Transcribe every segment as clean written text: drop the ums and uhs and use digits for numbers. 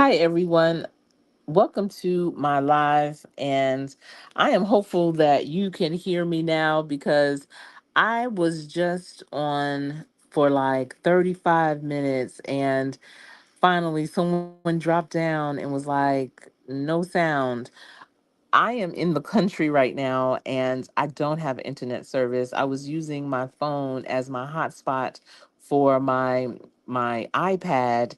Hi, everyone. Welcome to my live. And I am hopeful that you can hear me now because I was just on for like 35 minutes and finally someone dropped down and was like, no sound. I am in the country right now and I don't have internet service. I was using my phone as my hotspot for my iPad,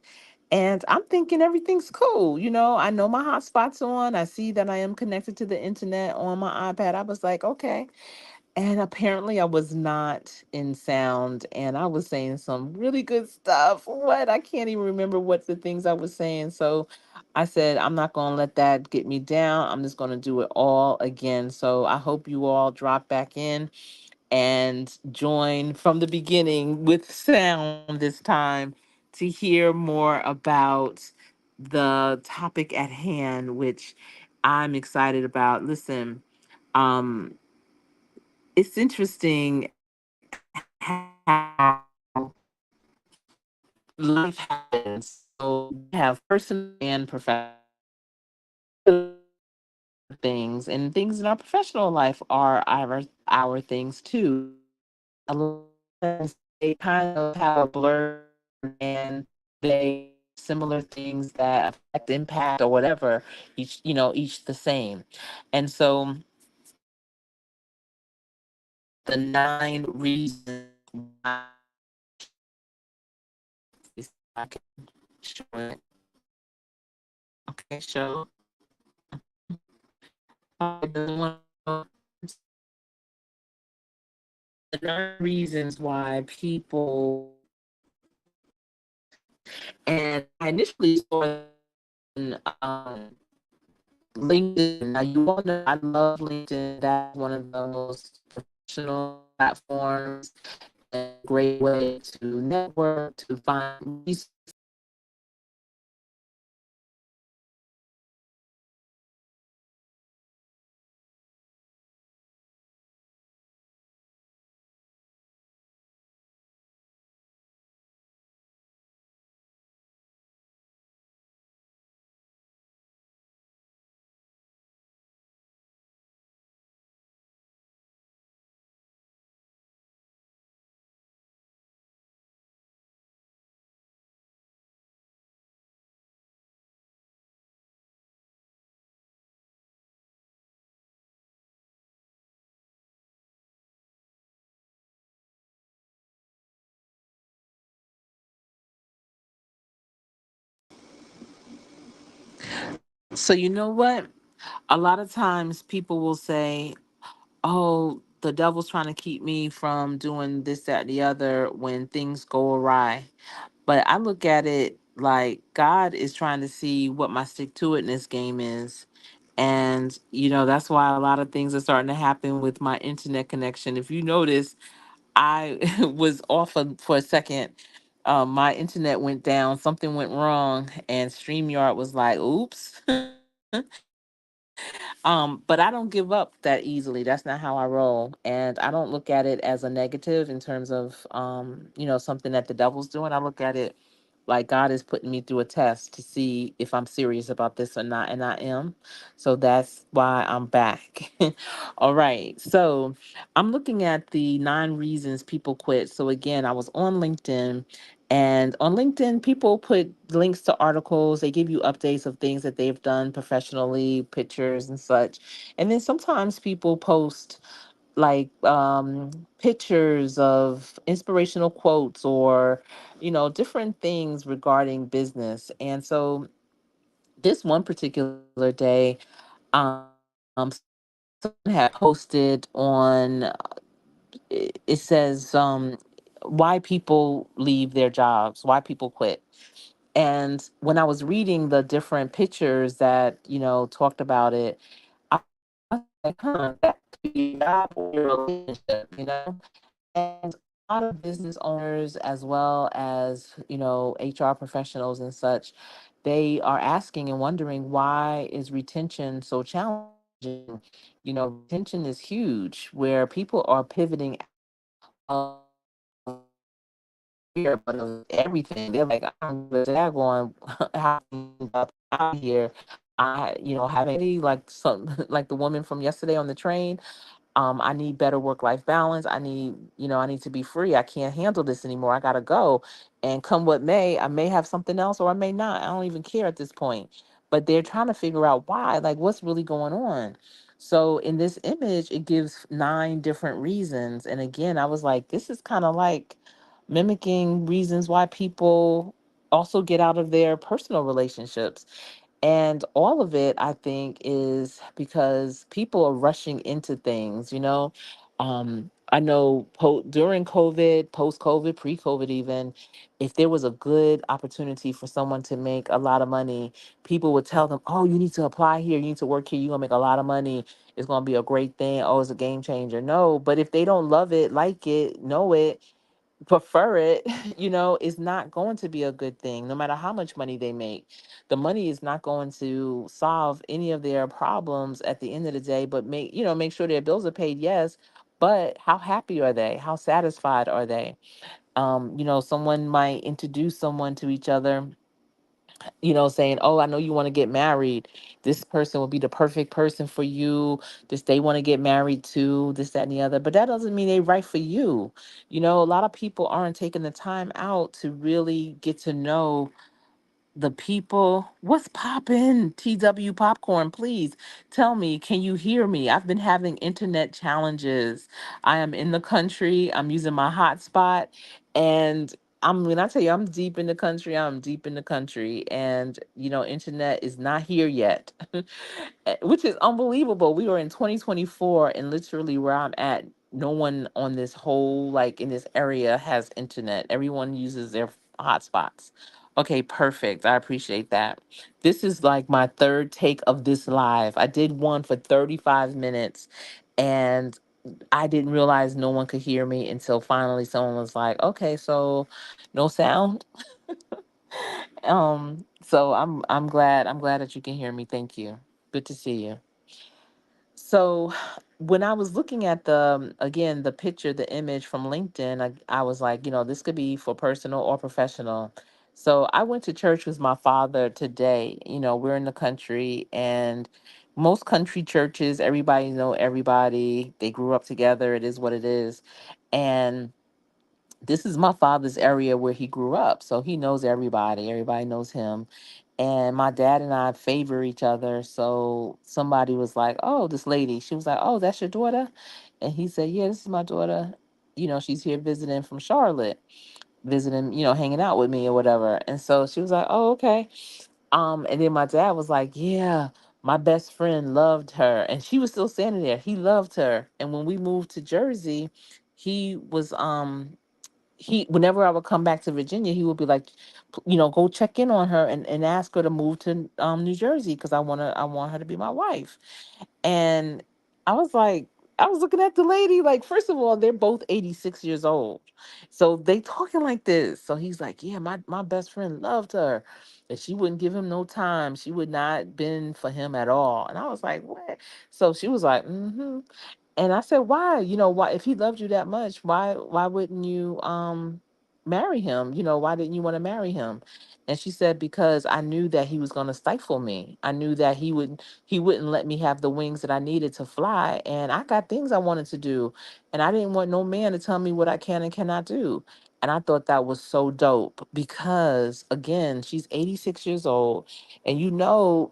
and I'm thinking everything's cool. I know my hotspot's on. I see that I am connected to the internet on my iPad. I was like, okay. And apparently I was not in sound and I was saying some really good stuff. What? I can't even remember what the things I was saying. So I said, I'm not going to let that get me down. I'm just going to do it all again. So I hope you all drop back in and join from the beginning with sound this time to hear more about the topic at hand, which I'm excited about. Listen, um, it's interesting how life happens. So we have personal and professional things, and things in our professional life are our things too. A lot of times they kind of have a blur and they similar things that affect impact or whatever each the same. And so the 9 reasons why I can show it. Okay, show. It doesn't want to. The 9 reasons why people, and I initially saw in LinkedIn. Now you all know I love LinkedIn. That's one of the most professional platforms and a great way to network, to find resources. So you know what? A lot of times people will say, "Oh, the devil's trying to keep me from doing this, that, and the other when things go awry." But I look at it like God is trying to see what my stick to itness game is. And, that's why a lot of things are starting to happen with my internet connection. If you notice, I was off for a second. My internet went down, something went wrong, and StreamYard was like, oops. But I don't give up that easily. That's not how I roll. And I don't look at it as a negative in terms of something that the devil's doing. I look at it like God is putting me through a test to see if I'm serious about this or not. And I am. So that's why I'm back. All right. So I'm looking at the 9 reasons people quit. So again, I was on LinkedIn. And on LinkedIn, people put links to articles. They give you updates of things that they've done professionally, pictures and such. And then sometimes people post like pictures of inspirational quotes or different things regarding business. And so this one particular day, someone had posted on it says why people leave their jobs, why people quit. And when I was reading the different pictures that talked about it, I was like, huh, that could be your job or your relationship. And a lot of business owners, as well as, HR professionals and such, they are asking and wondering, why is retention so challenging? Retention is huge where people are pivoting out of career, but of everything. They're like, I don't give a daggone how things up out here. I, having like some like the woman from yesterday on the train. I need better work life balance. I need to be free. I can't handle this anymore. I gotta go. And come what may, I may have something else or I may not. I don't even care at this point. But they're trying to figure out why, like what's really going on. So in this image, it gives 9 different reasons. And again, I was like, this is kind of like mimicking reasons why people also get out of their personal relationships. And all of it, I think, is because people are rushing into things, I know during COVID, post COVID, pre COVID, even, if there was a good opportunity for someone to make a lot of money, people would tell them, oh, you need to apply here, you need to work here, you're going to make a lot of money. It's going to be a great thing. Oh, it's a game changer. No, but if they don't love it, like it, know it, prefer it, is not going to be a good thing, no matter how much money they make. The money is not going to solve any of their problems at the end of the day, but make sure their bills are paid, yes. But how happy are they? How satisfied are they? Someone might introduce someone to each other, saying, "Oh, I know you want to get married. This person will be the perfect person for you. This they want to get married to, this, that, and the other." But that doesn't mean they right for you. A lot of people aren't taking the time out to really get to know the people. What's poppin'? TW Popcorn, please tell me, can you hear me? I've been having internet challenges. I am in the country. I'm using my hotspot. And when I tell you I'm deep in the country, I'm deep in the country. And, internet is not here yet, which is unbelievable. We are in 2024, and literally where I'm at, no one on this whole, like in this area, has internet. Everyone uses their hotspots. Okay, perfect. I appreciate that. This is like my third take of this live. I did one for 35 minutes and I didn't realize no one could hear me until finally someone was like, "Okay, so no sound." So I'm glad that you can hear me. Thank you. Good to see you. So when I was looking at again, the picture, the image from LinkedIn, I was like, this could be for personal or professional. So I went to church with my father today. We're in the country, and most country churches, everybody know everybody. They grew up together. It is what it is. And this is my father's area where he grew up. So he knows everybody. Everybody knows him. And my dad and I favor each other. So somebody was like, "Oh, this lady." She was like, "Oh, that's your daughter?" And he said, "Yeah, this is my daughter. She's here visiting from Charlotte, visiting, hanging out with me or whatever." And so she was like, "Oh, okay." And then my dad was like, "Yeah, my best friend loved her." And she was still standing there. He loved her. And when we moved to Jersey, he was whenever I would come back to Virginia, he would be like, go check in on her and ask her to move to New Jersey because I want her to be my wife. And I was like, I was looking at the lady, like, first of all, they're both 86 years old. So they talking like this. So he's like, "Yeah, my best friend loved her. And she wouldn't give him no time. She would not bend for him at all." And I was like, "What?" So she was like, "Mm-hmm." And I said, "Why? Why, if he loved you that much, why wouldn't you marry him? Why didn't you want to marry him?" And she said, "Because I knew that he was going to stifle me. I knew that he wouldn't let me have the wings that I needed to fly, and I got things I wanted to do, and I didn't want no man to tell me what I can and cannot do." And I thought that was so dope because, again, she's 86 years old. And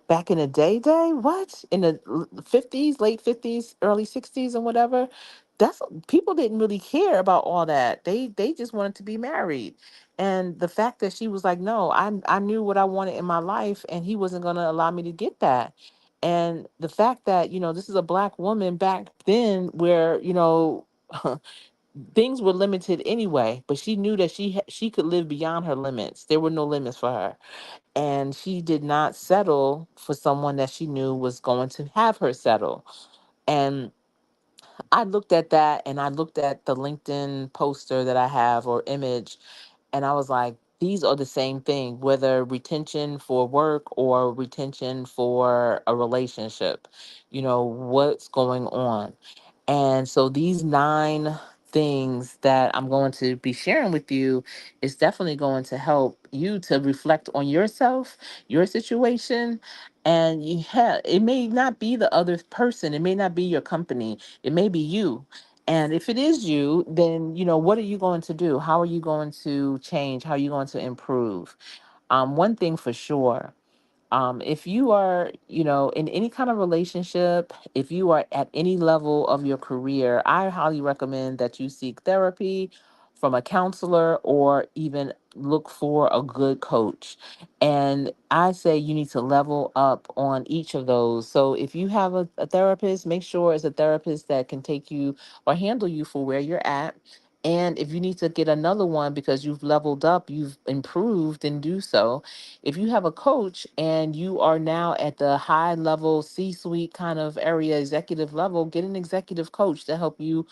back in the what? In the 50s, late 50s, early 60s, and whatever, that's people didn't really care about all that. They just wanted to be married. And the fact that she was like, "No, I knew what I wanted in my life, and he wasn't gonna allow me to get that." And the fact that, this is a black woman back then where, things were limited anyway, but she knew that she could live beyond her limits. There were no limits for her. And she did not settle for someone that she knew was going to have her settle. And I looked at that, and I looked at the LinkedIn poster that I have, or image, and I was like, these are the same thing, whether retention for work or retention for a relationship. What's going on? And so these 9 things that I'm going to be sharing with you is definitely going to help you to reflect on yourself, your situation, and it may not be the other person, it may not be your company, it may be you. And if it is you, then what are you going to do? How are you going to change? How are you going to improve? One thing for sure, if you are, in any kind of relationship, if you are at any level of your career, I highly recommend that you seek therapy from a counselor or even look for a good coach. And I say you need to level up on each of those. So if you have a therapist, make sure it's a therapist that can take you or handle you for where you're at. And if you need to get another one because you've leveled up, you've improved, then do so. If you have a coach and you are now at the high level C-suite kind of area, executive level, get an executive coach to help you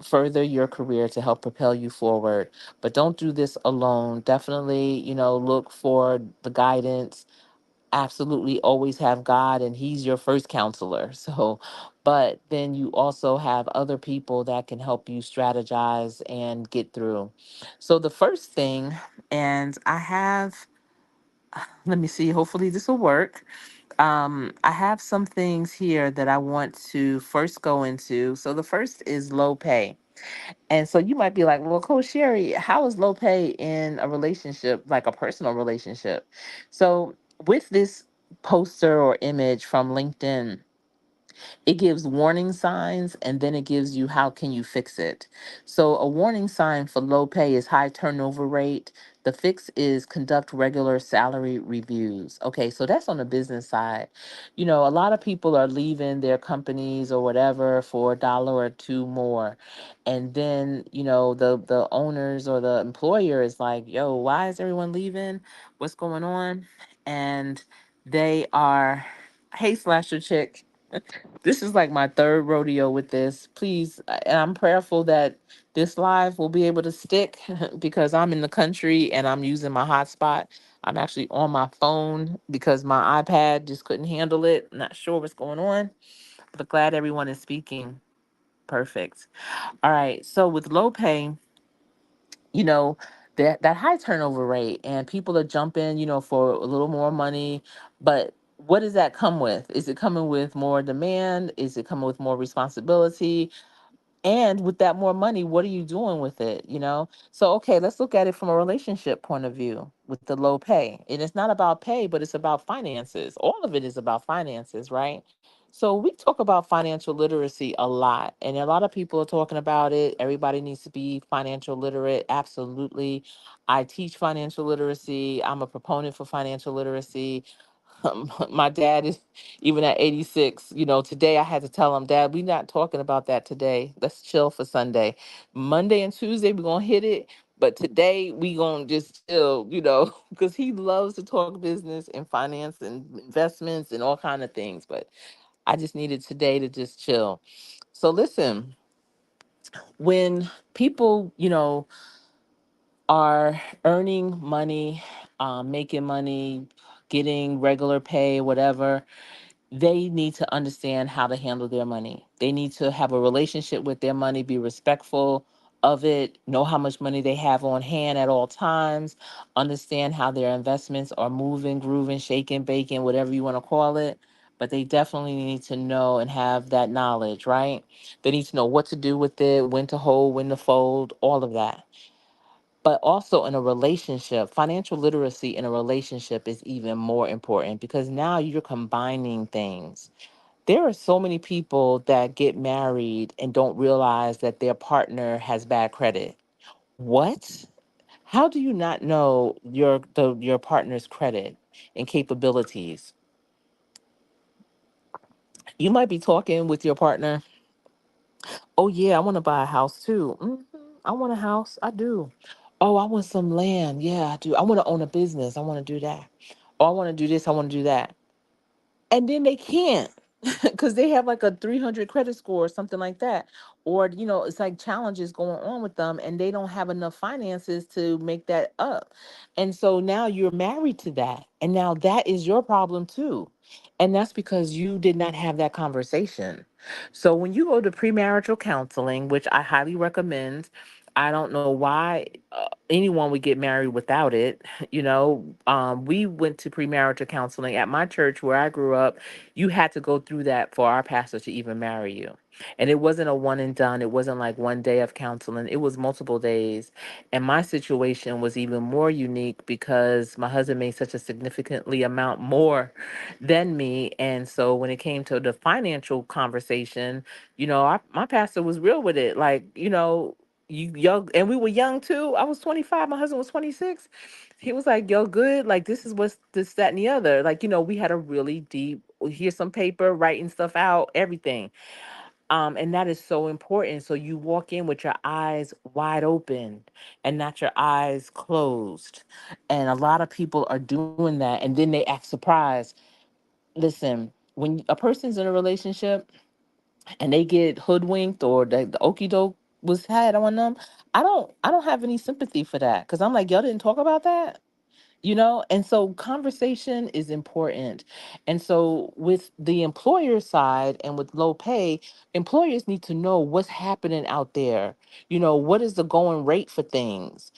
further your career, to help propel you forward. But don't do this alone. Definitely, look for the guidance. Absolutely always have God, and he's your first counselor. So, but then you also have other people that can help you strategize and get through. So the first thing, and I have, let me see, hopefully this will work. I have some things here that I want to first go into. So the first is low pay. And so you might be like, well, Coach Sherry, how is low pay in a relationship, like a personal relationship? So with this poster or image from LinkedIn, it gives warning signs and then it gives you how can you fix it. So a warning sign for low pay is high turnover rate. The fix is conduct regular salary reviews. Okay, so that's on the business side. A lot of people are leaving their companies or whatever for a dollar or two more. And then, the owners or the employer is like, yo, why is everyone leaving? What's going on? And they are, hey, slasher chick. This is like my third rodeo with this. Please, and I'm prayerful that this live will be able to stick because I'm in the country and I'm using my hotspot. I'm actually on my phone because my iPad just couldn't handle it. Not sure what's going on, but glad everyone is speaking. Perfect. All right. So with low pay, you know, that high turnover rate and people are jumping, for a little more money, but what does that come with? Is it coming with more demand? Is it coming with more responsibility? And with that more money, what are you doing with it? So, okay, let's look at it from a relationship point of view with the low pay. And it's not about pay, but it's about finances. All of it is about finances, right? So, we talk about financial literacy a lot, and a lot of people are talking about it. Everybody needs to be financial literate. Absolutely. I teach financial literacy. I'm a proponent for financial literacy. My dad is even at 86. Today I had to tell him, Dad, we're not talking about that today. Let's chill for Sunday. Monday and Tuesday, we're going to hit it. But today we going to just chill, because he loves to talk business and finance and investments and all kind of things. But I just needed today to just chill. So listen, when people, are earning money, making money, getting regular pay, whatever, they need to understand how to handle their money. They need to have a relationship with their money, be respectful of it, know how much money they have on hand at all times, understand how their investments are moving, grooving, shaking, baking, whatever you want to call it. But they definitely need to know and have that knowledge, right? They need to know what to do with it, when to hold, when to fold, all of that. But also in a relationship, financial literacy in a relationship is even more important because now you're combining things. There are so many people that get married and don't realize that their partner has bad credit. What? How do you not know your partner's credit and capabilities? You might be talking with your partner. Oh yeah, I want to buy a house too. I want a house. I do. Oh, I want some land. Yeah, I do. I want to own a business. I want to do that. Oh, I want to do this. I want to do that. And then they can't because they have like a 300 credit score or something like that. Or, it's like challenges going on with them and they don't have enough finances to make that up. And so now you're married to that. And now that is your problem too. And that's because you did not have that conversation. So when you go to premarital counseling, which I highly recommend, I don't know why anyone would get married without it. We went to premarital counseling at my church where I grew up. You had to go through that for our pastor to even marry you. And it wasn't a one and done. It wasn't like one day of counseling. It was multiple days. And my situation was even more unique because my husband made such a significantly amount more than me. And so when it came to the financial conversation, my pastor was real with it. Like, you young, and we were young too. I was 25, my husband was 26. He was like, yo, good. Like, this is what's this, that, and the other. Like, we had a really deep, here's some paper, writing stuff out, everything. And that is so important. So you walk in with your eyes wide open and not your eyes closed. And a lot of people are doing that. And then they act surprised. Listen, when a person's in a relationship and they get hoodwinked or the okey doke was had on them, I don't have any sympathy for that because I'm like, y'all didn't talk about that. And so conversation is important. And so with the employer side and with low pay, employers need to know what's happening out there. What is the going rate for things?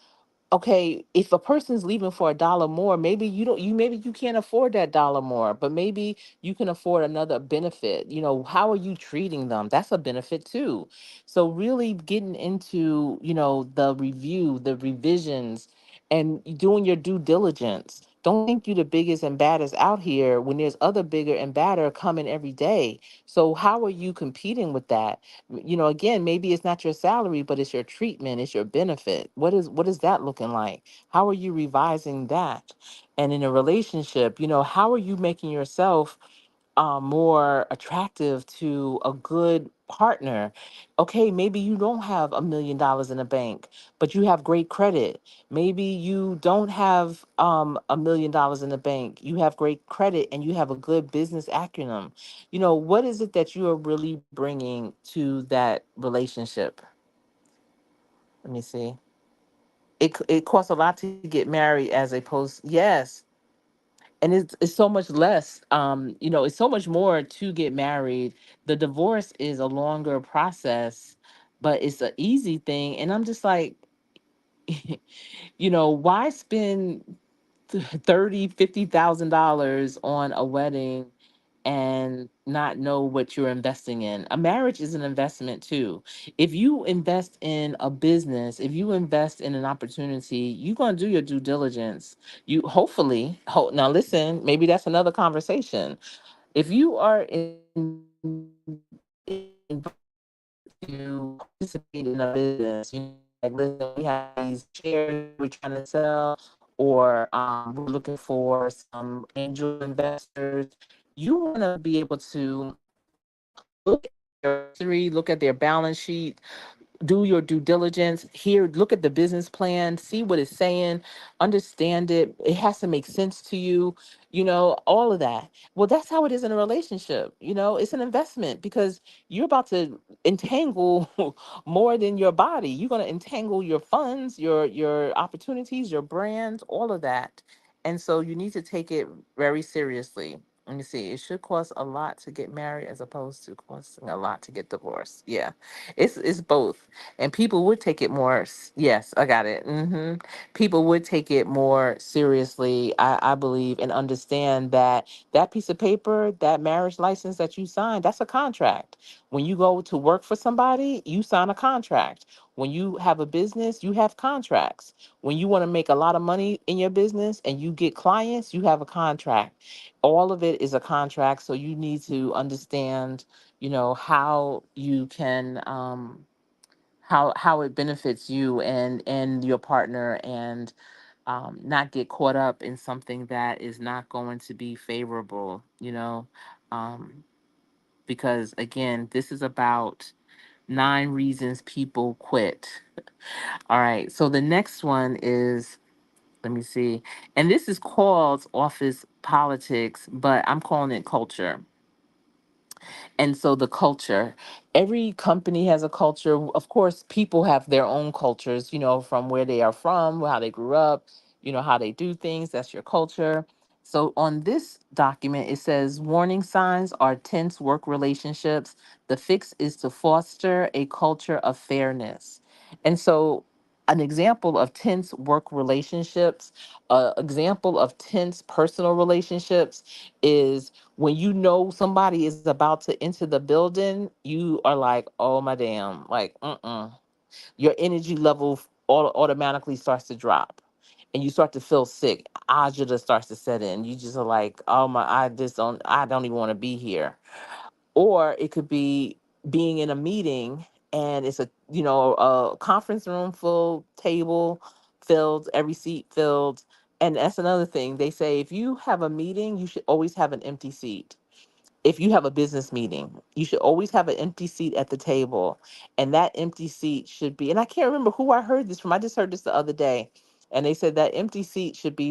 Okay, if a person's leaving for a dollar more, maybe maybe you can't afford that dollar more, but maybe you can afford another benefit. How are you treating them? That's a benefit too. So really getting into, the review, the revisions, and doing your due diligence. Don't think you're the biggest and baddest out here when there's other bigger and badder coming every day. So how are you competing with that? Again, maybe it's not your salary, but it's your treatment, it's your benefit. What is that looking like? How are you revising that? And in a relationship, how are you making yourself more attractive to a good partner? Okay, maybe you don't have $1 million in the bank, but you have great credit. Maybe you don't have $1 million in the bank. You have great credit and you have a good business acumen. What is it that you are really bringing to that relationship? Let me see. It costs a lot to get married as opposed, yes, and it's so much less. It's so much more to get married. The divorce is a longer process, but it's an easy thing. And I'm just like, why spend 30, $50,000 on a wedding and not know what you're investing in? A marriage is an investment too. If you invest in a business, if you invest in an opportunity, you're going to do your due diligence. You hopefully, now listen, maybe that's another conversation. If you are to participate in a business, like, listen, we have these shares we're trying to sell, or we're looking for some angel investors. You want to be able to look at their history, look at their balance sheet, do your due diligence here, look at the business plan, see what it's saying, understand it. It has to make sense to you, all of that. Well, that's how it is in a relationship. It's an investment because you're about to entangle more than your body. You're going to entangle your funds, your opportunities, your brands, all of that. And so you need to take it very seriously. Let me see. It should cost a lot to get married as opposed to costing a lot to get divorced. Yeah, it's both, and people would take it more. Yes, I got it. People would take it more seriously, I believe, and understand that that piece of paper, that marriage license that you signed, that's a contract. When you go to work for somebody, you sign a contract. When you have a business, you have contracts. When you want to make a lot of money in your business and you get clients, you have a contract. All of it is a contract, so you need to understand, how you can how it benefits you and your partner, and not get caught up in something that is not going to be favorable, um, because again, this is about 9 reasons people quit. All right, so the next one is, let me see, and this is called office politics, but I'm calling it culture. And so the culture, every company has a culture. Of course, people have their own cultures, from where they are from, how they grew up, how they do things. That's your culture. So on this document, it says warning signs are tense work relationships. The fix is to foster a culture of fairness. And so, an example of tense work relationships, example of tense personal relationships is when you know somebody is about to enter the building, you are like, oh my damn, like, your energy level automatically starts to drop and you start to feel sick. Agita starts to set in. You just are like, oh my, I don't even want to be here. Or it could be being in a meeting and it's a conference room full, table filled, every seat filled. And that's another thing. They say if you have a meeting, you should always have an empty seat. If you have a business meeting, you should always have an empty seat at the table. And that empty seat should be, and I can't remember who I heard this from. I just heard this the other day. And they said that empty seat should be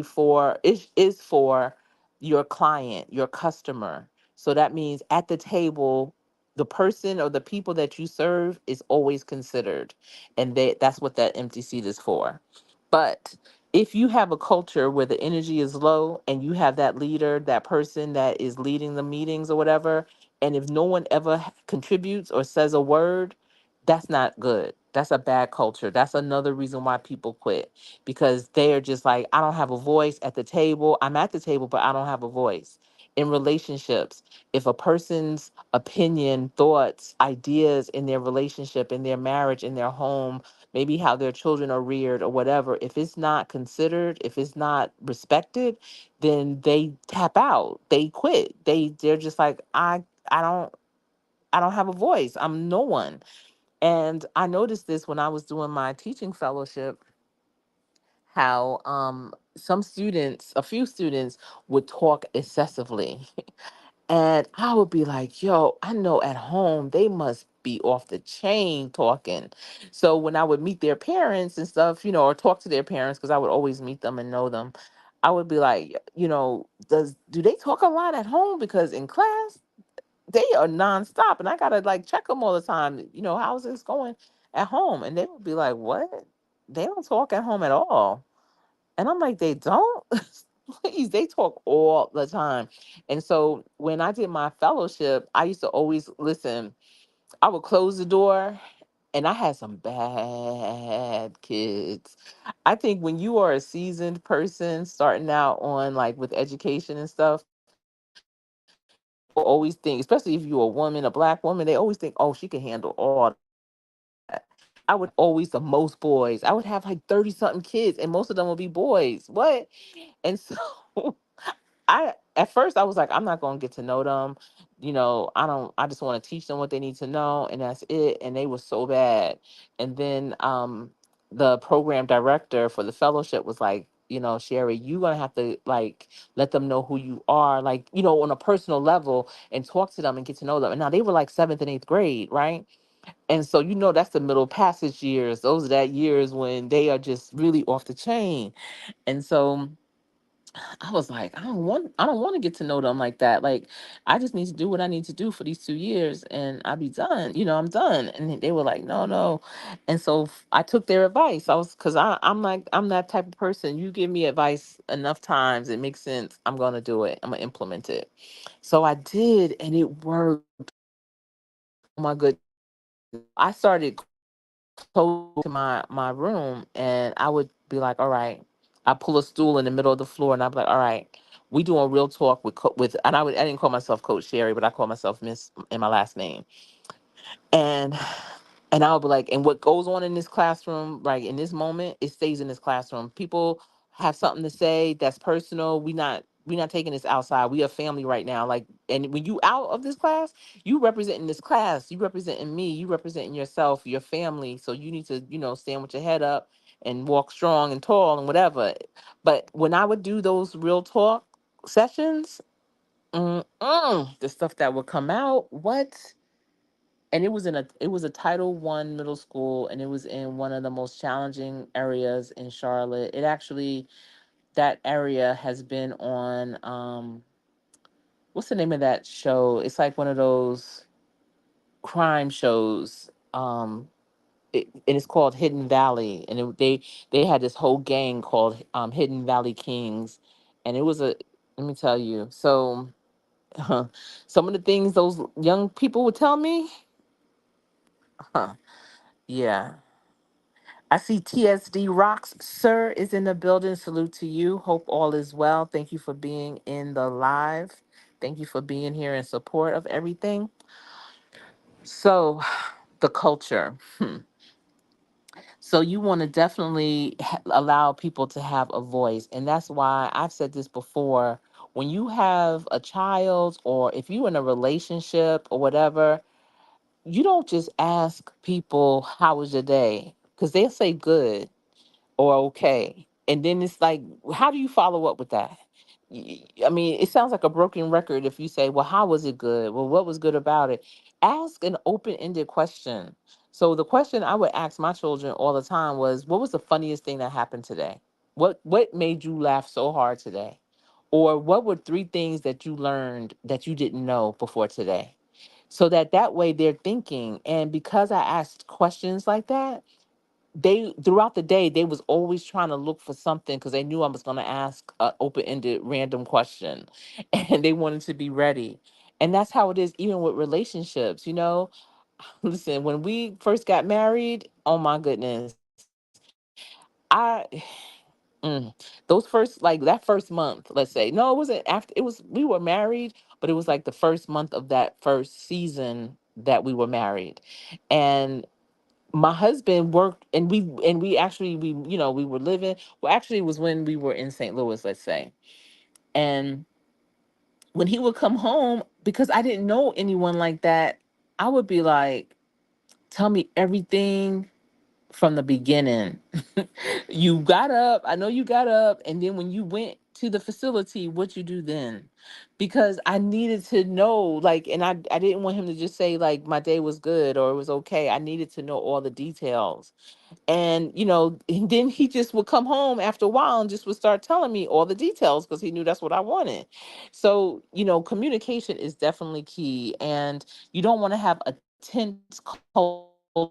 is for your client, your customer. So that means at the table, the person or the people that you serve is always considered. And that's what that empty seat is for. But if you have a culture where the energy is low and you have that leader, that person that is leading the meetings or whatever, and if no one ever contributes or says a word, that's not good. That's a bad culture. That's another reason why people quit because they are just like, I don't have a voice at the table. I'm at the table, but I don't have a voice. In relationships, if a person's opinion, thoughts, ideas in their relationship, in their marriage, in their home, maybe how their children are reared or whatever, if it's not considered, if it's not respected, then they tap out. They quit. They're just like, I don't have a voice. I'm no one. And I noticed this when I was doing my teaching fellowship, how some students, a few students would talk excessively. And I would be like, yo, I know at home they must be off the chain talking. So when I would meet their parents and stuff, or talk to their parents, because I would always meet them and know them, I would be like, do they talk a lot at home? Because in class, they are nonstop. And I gotta like check them all the time. How's this going at home? And they would be like, what? They don't talk at home at all. And I'm like, they don't? Please, they talk all the time. And so when I did my fellowship, I used to always listen. I would close the door, and I had some bad kids. I think when you are a seasoned person starting out on like with education and stuff, people always think, especially if you're a woman, a black woman, they always think, oh, she can handle all that. I would always the most boys. I would have like 30 something kids, and most of them would be boys. What? And so I at first I was like, I'm not gonna get to know them. I just want to teach them what they need to know and that's it. And they were so bad. And then the program director for the fellowship was like, Sherry, you're gonna have to like let them know who you are, like, on a personal level and talk to them and get to know them. And now they were like seventh and eighth grade, right? And so that's the middle passage years. Those are that years when they are just really off the chain. And so I was like, I don't want to get to know them like that. Like, I just need to do what I need to do for these 2 years and I'll be done. I'm done. And they were like, no, no. And so I took their advice. Cause I'm like, I'm that type of person. You give me advice enough times, it makes sense. I'm going to do it. I'm going to implement it. So I did, and it worked. Oh my goodness. I started close to my room and I would be like, all right, I pull a stool in the middle of the floor and I'd be like, all right, we doing real talk with and I didn't call myself Coach Sherry, but I call myself Miss in my last name. And I'll be like, and what goes on in this classroom, right, in this moment, it stays in this classroom. People have something to say that's personal. We not taking this outside. We a family right now. Like, and when you out of this class, you representing this class, you representing me, you representing yourself, your family. So you need to, stand with your head up and walk strong and tall and whatever. But when I would do those real talk sessions, the stuff that would come out, what? And it was a Title I middle school, and it was in one of the most challenging areas in Charlotte. It actually, that area has been on what's the name of that show? It's like one of those crime shows. And it's called Hidden Valley, and they had this whole gang called Hidden Valley Kings, and it was a let me tell you. So, some of the things those young people would tell me, huh, yeah. I see TSD Rocks, sir, is in the building. Salute to you. Hope all is well. Thank you for being in the live. Thank you for being here in support of everything. So, the culture. So you want to definitely allow people to have a voice. And that's why I've said this before. When you have a child, or if you're in a relationship or whatever, you don't just ask people, how was your day? Because they'll say good or okay. And then it's like, how do you follow up with that? I mean, it sounds like a broken record if you say, well, how was it good? Well, what was good about it? Ask an open ended question. So the question I would ask my children all the time was, what was the funniest thing that happened today? What made you laugh so hard today? Or what were three things that you learned that you didn't know before today? So that way they're thinking. And because I asked questions like that, they throughout the day they was always trying to look for something because they knew I was going to ask an open-ended random question, and they wanted to be ready. And that's how it is even with relationships, you know. Listen, when we first got married, oh my goodness, I those first, like that first month, let's say, no, it wasn't after, it was, we were married, but it was like the first month of that first season that we were married. And my husband worked, and we actually, we, you know, we were living, well, actually it was when we were in St. Louis, let's say. And when he would come home, because I didn't know anyone like that, I would be like, tell me everything from the beginning. You got up, I know you got up, and then when you went to the facility, what you do then? Because I needed to know, like, and I didn't want him to just say like my day was good or it was okay. I needed to know all the details. And and then he just would come home after a while and just would start telling me all the details because he knew that's what I wanted. So communication is definitely key. And you don't want to have a tense culture where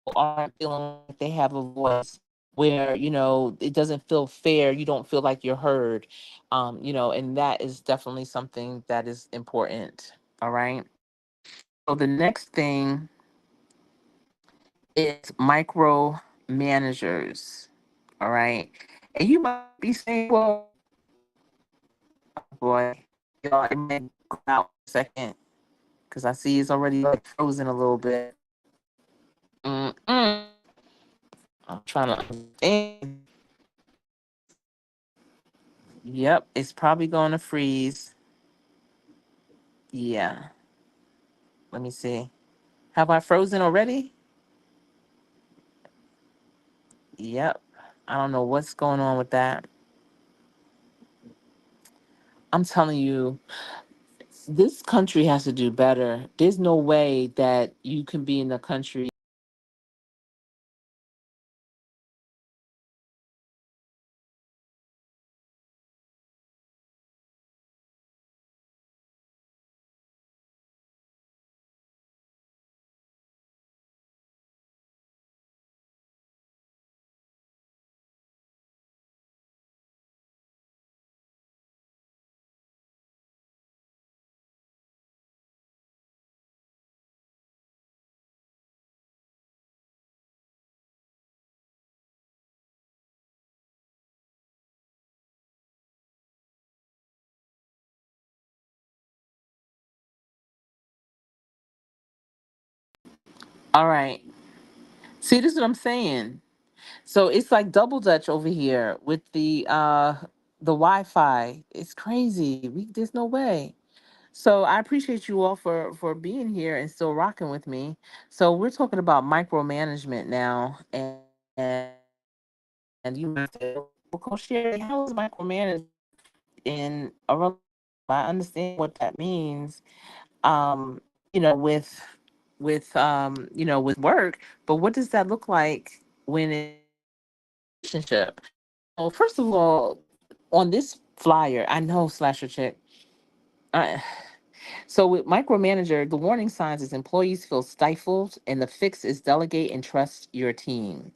people aren't feeling like they have a voice, where it doesn't feel fair, you don't feel like you're heard. And that is definitely something that is important. All right. So the next thing is micro managers. All right. And you might be saying, well, boy, y'all, it might go out in a second because I see it's already like frozen a little bit. Mm-mm. I'm trying to understand. Yep, it's probably going to freeze. Yeah. Let me see. Have I frozen already? Yep. I don't know what's going on with that. I'm telling you, this country has to do better. There's no way that you can be in the country. All right. See, this is what I'm saying. So it's like double dutch over here with the Wi-Fi. It's crazy. There's no way. So I appreciate you all for being here and still rocking with me. So we're talking about micromanagement now, and you might say, well, Coach Sherry, how is micromanagement in a relationship? I understand what that means. Um, with work, but what does that look like when it's a relationship? Well, first of all, on this flyer, I know Slasher Chick. I, So with micromanager, the warning signs is employees feel stifled, and the fix is delegate and trust your team.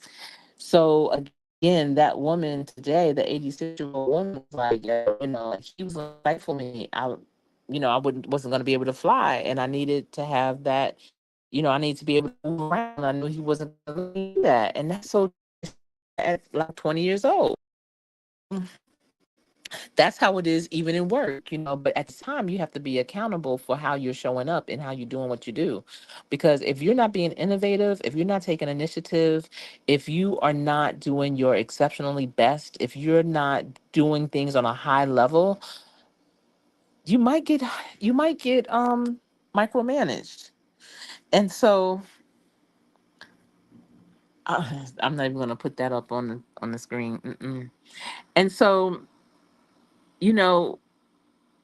So again, that woman today, the 86-year-old woman, was like, yeah, like, he was gonna stifle me. I wouldn't wasn't gonna be able to fly, and I needed to have that. I need to be able to move around. I knew he wasn't gonna let me do that, and that's so at like 20 years old. That's how it is even in work. But at the time, you have to be accountable for how you're showing up and how you're doing what you do. Because if you're not being innovative, if you're not taking initiative, if you are not doing your exceptionally best, if you're not doing things on a high level, you might get micromanaged. And so I'm not even going to put that up on the screen. Mm-mm. And so, you know,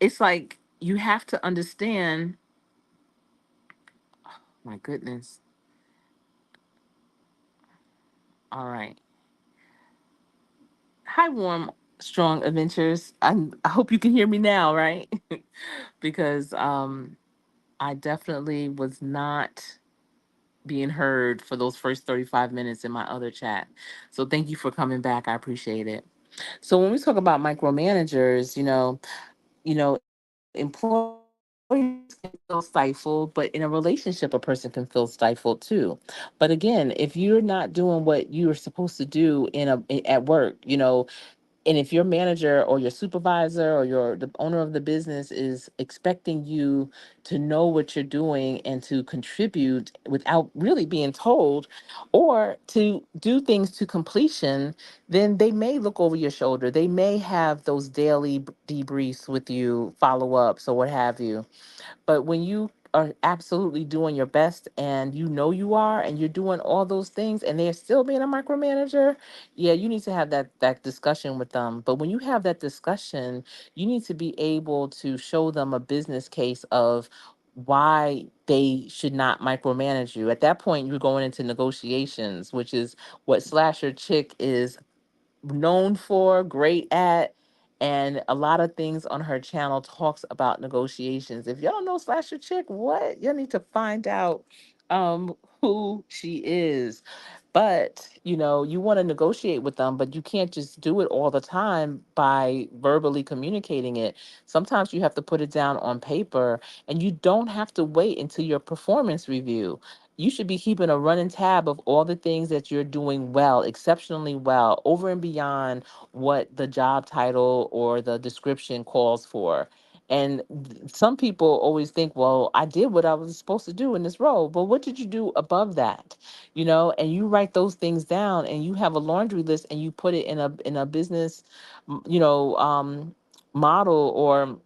it's like you have to understand. My goodness. All right. Hi, Warm Strong Adventures. I hope you can hear me now, right? Because I definitely was not being heard for those first 35 minutes in my other chat. So thank you for coming back. I appreciate it. So when we talk about micromanagers, employees can feel stifled, but in a relationship, a person can feel stifled too. But again, if you're not doing what you're supposed to do at work, and if your manager or your supervisor or the owner of the business is expecting you to know what you're doing and to contribute without really being told, or to do things to completion, then they may look over your shoulder. They may have those daily debriefs with you, follow-ups or what have you. But when you are absolutely doing your best and you know you are, and you're doing all those things and they're still being a micromanager, yeah, you need to have that discussion with them. But when you have that discussion, you need to be able to show them a business case of why they should not micromanage you. At that point, you're going into negotiations, which is what Slasher Chick is known for, great at, and a lot of things on her channel talks about negotiations. If y'all don't know Slasher Chick, what? You need to find out who she is. But, you want to negotiate with them, but you can't just do it all the time by verbally communicating it. Sometimes you have to put it down on paper, and you don't have to wait until your performance review. You should be keeping a running tab of all the things that you're doing well, exceptionally well, over and beyond what the job title or the description calls for. And some people always think, well, I did what I was supposed to do in this role, but what did you do above that? And you write those things down, and you have a laundry list, and you put it in a business, model or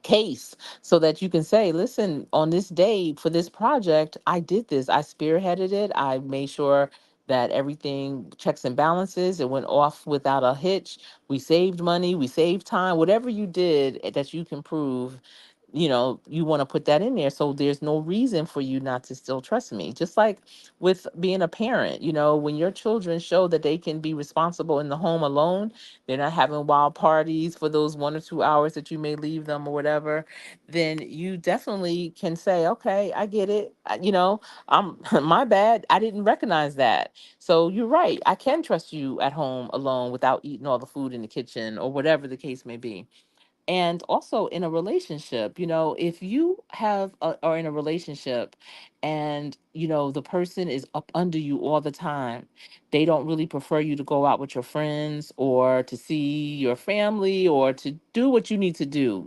case, so that you can say, listen, on this day for this project, I did this. I spearheaded it. I made sure that everything checks and balances. It went off without a hitch. We saved money. We saved time. Whatever you did that you can prove, you want to put that in there. So there's no reason for you not to still trust me. Just like with being a parent, when your children show that they can be responsible in the home alone, they're not having wild parties for those 1 or 2 hours that you may leave them or whatever, then you definitely can say, okay, I get it. I'm my bad. I didn't recognize that. So you're right. I can trust you at home alone without eating all the food in the kitchen or whatever the case may be. And also in a relationship, if you are in a relationship, and the person is up under you all the time, they don't really prefer you to go out with your friends or to see your family or to do what you need to do,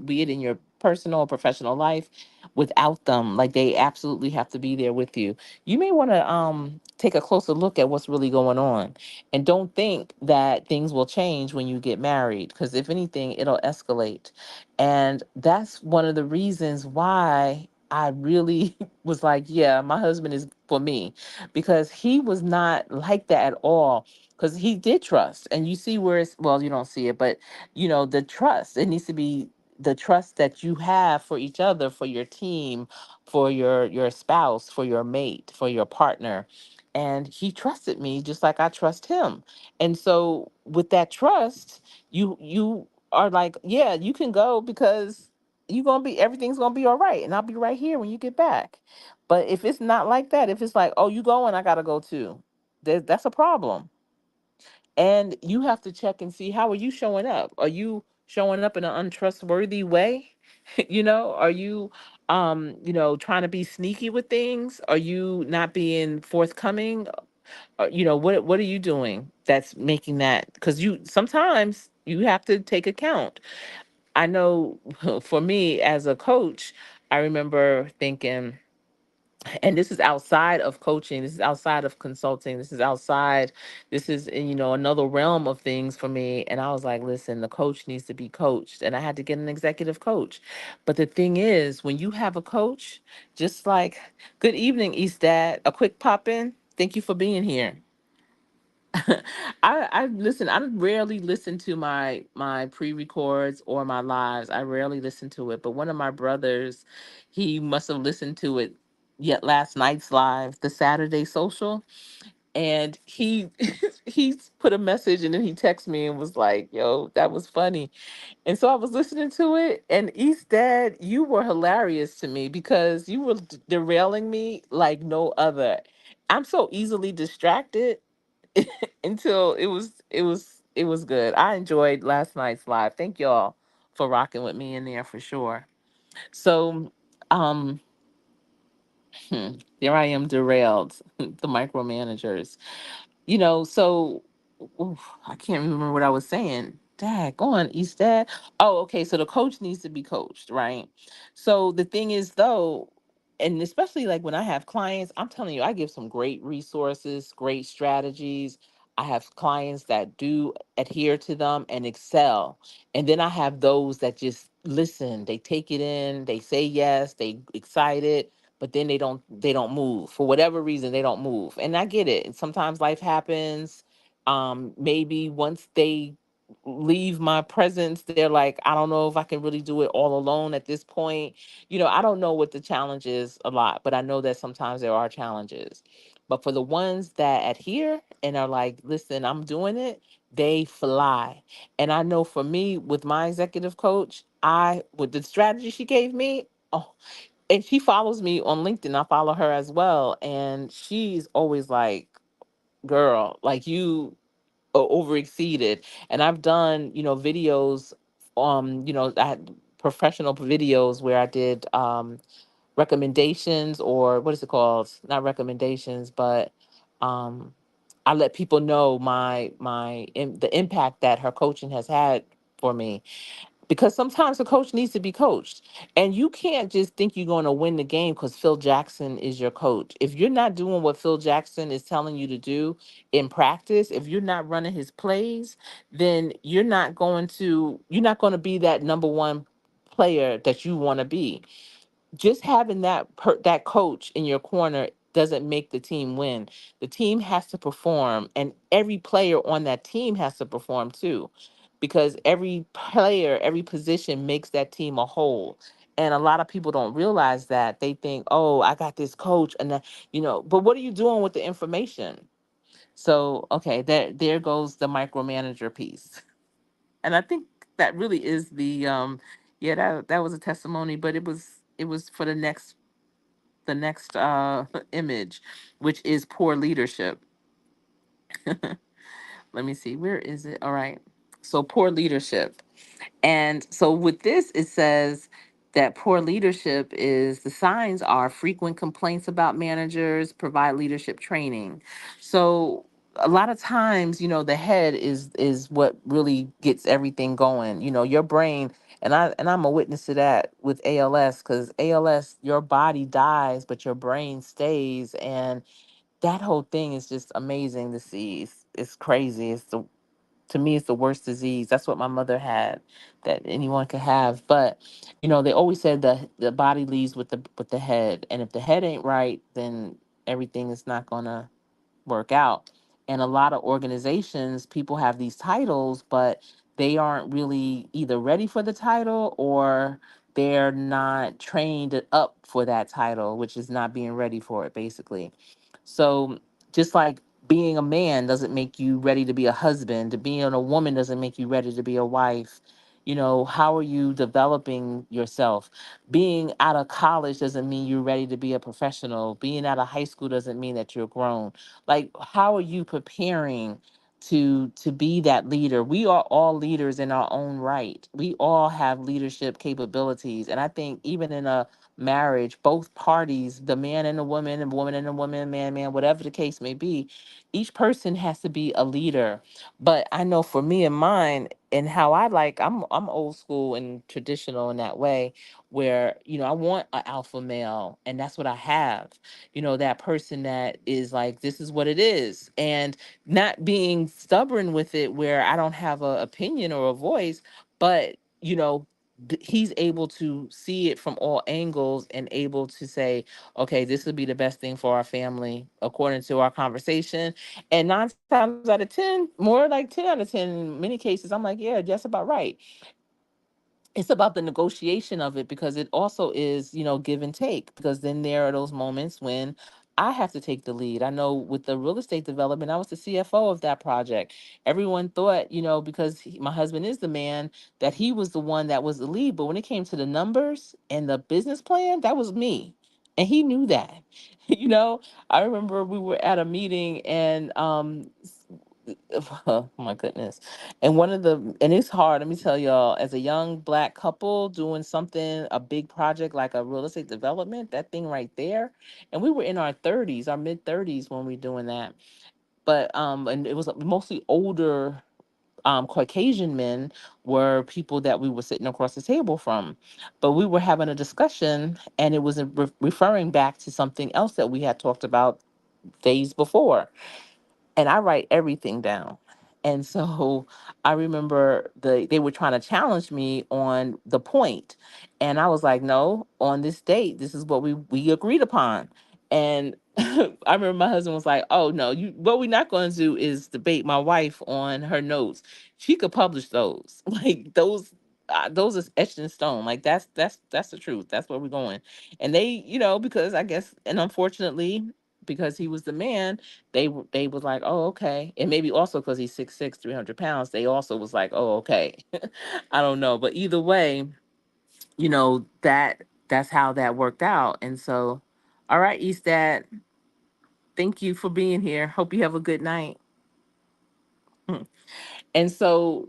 be it in your personal or professional life, without them. Like, they absolutely have to be there with you. You may want to take a closer look at what's really going on, and don't think that things will change when you get married, because if anything, it'll escalate. And that's one of the reasons why I really was like, yeah, my husband is for me, because he was not like that at all. Because he did trust. And you see where it's, well, you don't see it, but the trust, it needs to be the trust that you have for each other, for your team, for your spouse, for your mate, for your partner. And he trusted me just like I trust him. And so with that trust, you are like, yeah, you can go, because everything's gonna be all right, and I'll be right here when you get back. But if it's not like that, if it's like, oh, you going, I gotta go too, that's a problem. And you have to check and see, how are you showing up? Are you showing up in an untrustworthy way? Are you trying to be sneaky with things? Are you not being forthcoming? What are you doing that's making that? Because you sometimes you have to take account. I know for me as a coach, I remember thinking, and this is outside of coaching, this is outside of consulting, this is in, another realm of things for me. And I was like, listen, the coach needs to be coached, and I had to get an executive coach. But the thing is, when you have a coach, just like, good evening, East Dad, a quick pop in, thank you for being here. I listen. I rarely listen to my pre-records or my lives. I rarely listen to it. But one of my brothers, he must have listened to it yet last night's live, the Saturday social, and he put a message and then he texted me and was like, "Yo, that was funny." And so I was listening to it, and East Dad, you were hilarious to me because you were derailing me like no other. I'm so easily distracted until it was good. I enjoyed last night's live. Thank y'all for rocking with me in there for sure. So, um, there I am derailed. The micromanagers. So oof, I can't remember what I was saying. Dad, go on, East Dad. Oh, okay. So the coach needs to be coached, right? So the thing is, though, and especially like when I have clients, I'm telling you, I give some great resources, great strategies. I have clients that do adhere to them and excel. And then I have those that just listen, they take it in, they say yes, they excited, but then they don't move for whatever reason. They don't move, and I get it. And sometimes life happens. Maybe once they leave my presence, they're like, I don't know if I can really do it all alone at this point. I don't know what the challenge is a lot, but I know that sometimes there are challenges. But for the ones that adhere and are like, listen, I'm doing it, they fly. And I know for me with my executive coach, I with the strategy she gave me, oh, and she follows me on LinkedIn. I follow her as well. And she's always like, girl, like you over exceeded. And I've done, videos, I had professional videos where I did recommendations, or what is it called? Not recommendations, but um I let people know the impact that her coaching has had for me, because sometimes a coach needs to be coached, and you can't just think you're going to win the game because Phil Jackson is your coach. If you're not doing what Phil Jackson is telling you to do in practice, if you're not running his plays, then you're not going to be that number one player that you want to be. Just having that coach in your corner doesn't make the team win. The team has to perform, and every player on that team has to perform too, because every player, every position makes that team a whole. And a lot of people don't realize that. They think, "Oh, I got this coach," and but what are you doing with the information? So, okay, there goes the micromanager piece. And I think that really is yeah, that was a testimony, but it was for the next image, which is poor leadership. Let me see, where is it? All right. So poor leadership. And so with this, it says that poor leadership is the signs are frequent complaints about managers, provide leadership training. So a lot of times, the head is what really gets everything going. Your brain, and I'm a witness to that with ALS, because ALS, your body dies, but your brain stays. And that whole thing is just amazing to see. It's crazy. To me, it's the worst disease. That's what my mother had, that anyone could have. But they always said that the body leaves with the head, and if the head ain't right, then everything is not gonna work out. And a lot of organizations, people have these titles, but they aren't really either ready for the title, or they're not trained up for that title, which is not being ready for it, basically. So just like being a man doesn't make you ready to be a husband, to being a woman doesn't make you ready to be a wife. How are you developing yourself? Being out of college doesn't mean you're ready to be a professional. Being out of high school doesn't mean that you're grown. Like, how are you preparing to be that leader. We are all leaders in our own right. We all have leadership capabilities. And I think even in a marriage, both parties, the man and the woman, and woman and the woman, man, whatever the case may be, each person has to be a leader. But I know for me and mine and how I like, I'm old school and traditional in that way where, I want an alpha male and that's what I have. That person that is like, this is what it is. And not being stubborn with it where I don't have a opinion or a voice, but he's able to see it from all angles and able to say, okay, this would be the best thing for our family according to our conversation. And 9 times out of 10, more like 10 out of 10 in many cases, I'm like, yeah, that's about right. It's about the negotiation of it because it also is, give and take. Because then there are those moments when I have to take the lead. I know with the real estate development, I was the CFO of that project. Everyone thought, because my husband is the man, that he was the one that was the lead. But when it came to the numbers and the business plan, that was me. And he knew that. I remember we were at a meeting and oh my goodness. And it's hard, let me tell y'all, as a young black couple doing something, a big project like a real estate development, that thing right there. And we were in our 30s, our mid 30s when we doing that. But and it was mostly older Caucasian men were people that we were sitting across the table from. But we were having a discussion and it was referring back to something else that we had talked about days before, and I write everything down. And so I remember they were trying to challenge me on the point. And I was like, no, on this date, this is what we agreed upon. And I remember my husband was like, oh no, what we're not going to do is debate my wife on her notes. She could publish those. Like those is etched in stone. Like that's the truth. That's where we're going. And they, because I guess, and unfortunately, because he was the man, they was like, oh, okay. And maybe also because he's 6'6", 300 pounds, they also was like, oh, okay. I don't know. But either way, that's how that worked out. And so, all right, Eastad, thank you for being here. Hope you have a good night. And so,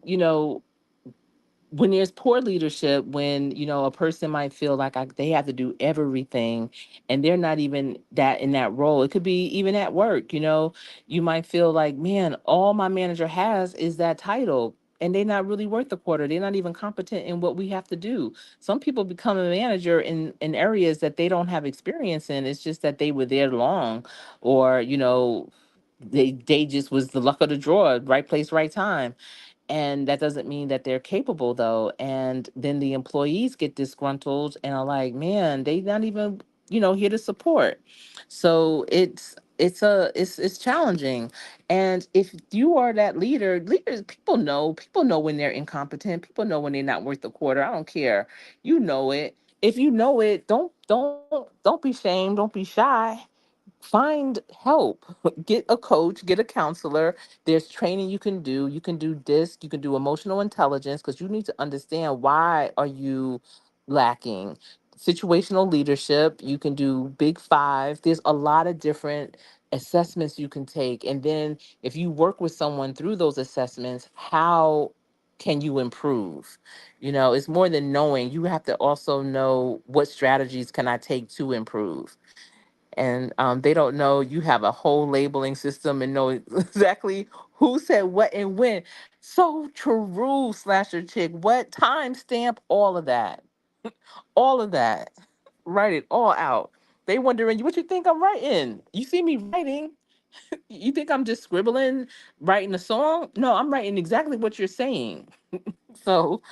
when there's poor leadership, when a person might feel like they have to do everything and they're not even that in that role. It could be even at work. You might feel like, man, all my manager has is that title, and they're not really worth the quarter. They're not even competent in what we have to do. Some people become a manager in areas that they don't have experience in. It's just that they were there long, or they just was the luck of the draw, right place, right time. And that doesn't mean that they're capable though. And then the employees get disgruntled and are like, man, they not even, here to support. So it's challenging. And if you are that leaders, people know when they're incompetent, people know when they're not worth the quarter. I don't care. You know it. If you know it, don't be shamed, don't be shy. Find help. Get a coach, get a counselor. There's training you can do. You can do disc, you can do emotional intelligence, because you need to understand why are you lacking. Situational leadership, you can do big five. There's a lot of different assessments you can take. And then if you work with someone through those assessments, how can you improve? It's more than knowing. You have to also know what strategies can I take to improve. And they don't know you have a whole labeling system and know exactly who said what and when. So true, slasher chick. What time stamp? All of that. All of that. Write it all out. They wondering what you think I'm writing. You see me writing. You think I'm just scribbling, writing a song? No, I'm writing exactly what you're saying. So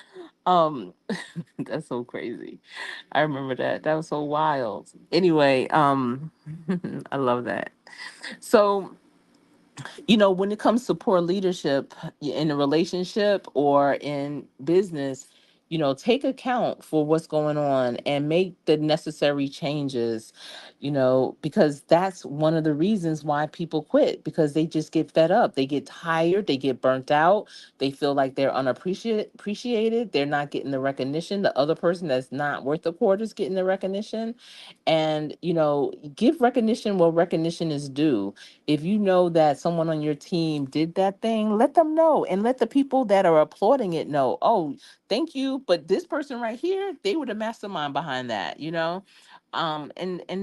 um that's so crazy. I remember that. That was so wild. Anyway, I love that. So, when it comes to poor leadership in a relationship or in business, take account for what's going on and make the necessary changes, because that's one of the reasons why people quit, because they just get fed up. They get tired, they get burnt out, they feel like they're unappreciated, they're not getting the recognition. The other person that's not worth the quarter is getting the recognition. And, give recognition where recognition is due. If you know that someone on your team did that thing, let them know, and let the people that are applauding it know, oh, thank you, but this person right here, they were the mastermind behind that. And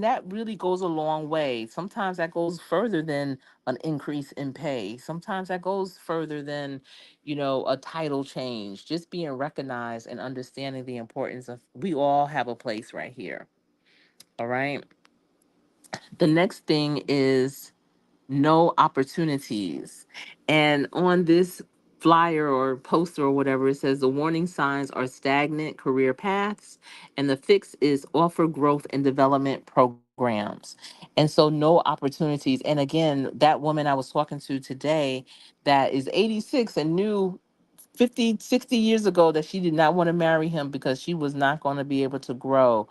that really goes a long way. Sometimes that goes further than an increase in pay. Sometimes that goes further than, a title change. Just being recognized and understanding the importance of, we all have a place right here. All right. The next thing is no opportunities. And on this flyer or poster or whatever, it says the warning signs are stagnant career paths, and the fix is offer growth and development programs. And so, no opportunities. And again, that woman I was talking to today that is 86 and knew 50, 60 years ago that she did not want to marry him because she was not going to be able to grow.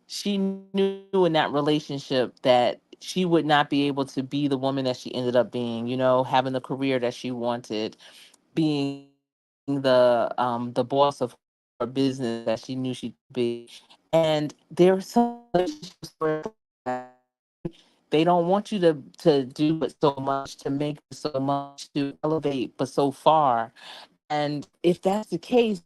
She knew in that relationship that she would not be able to be the woman that she ended up being, having the career that she wanted, being the boss of her business that she knew she could be. And there are some relationships where they don't want you to do it so much, to make it so much, to elevate but so far. And if that's the case,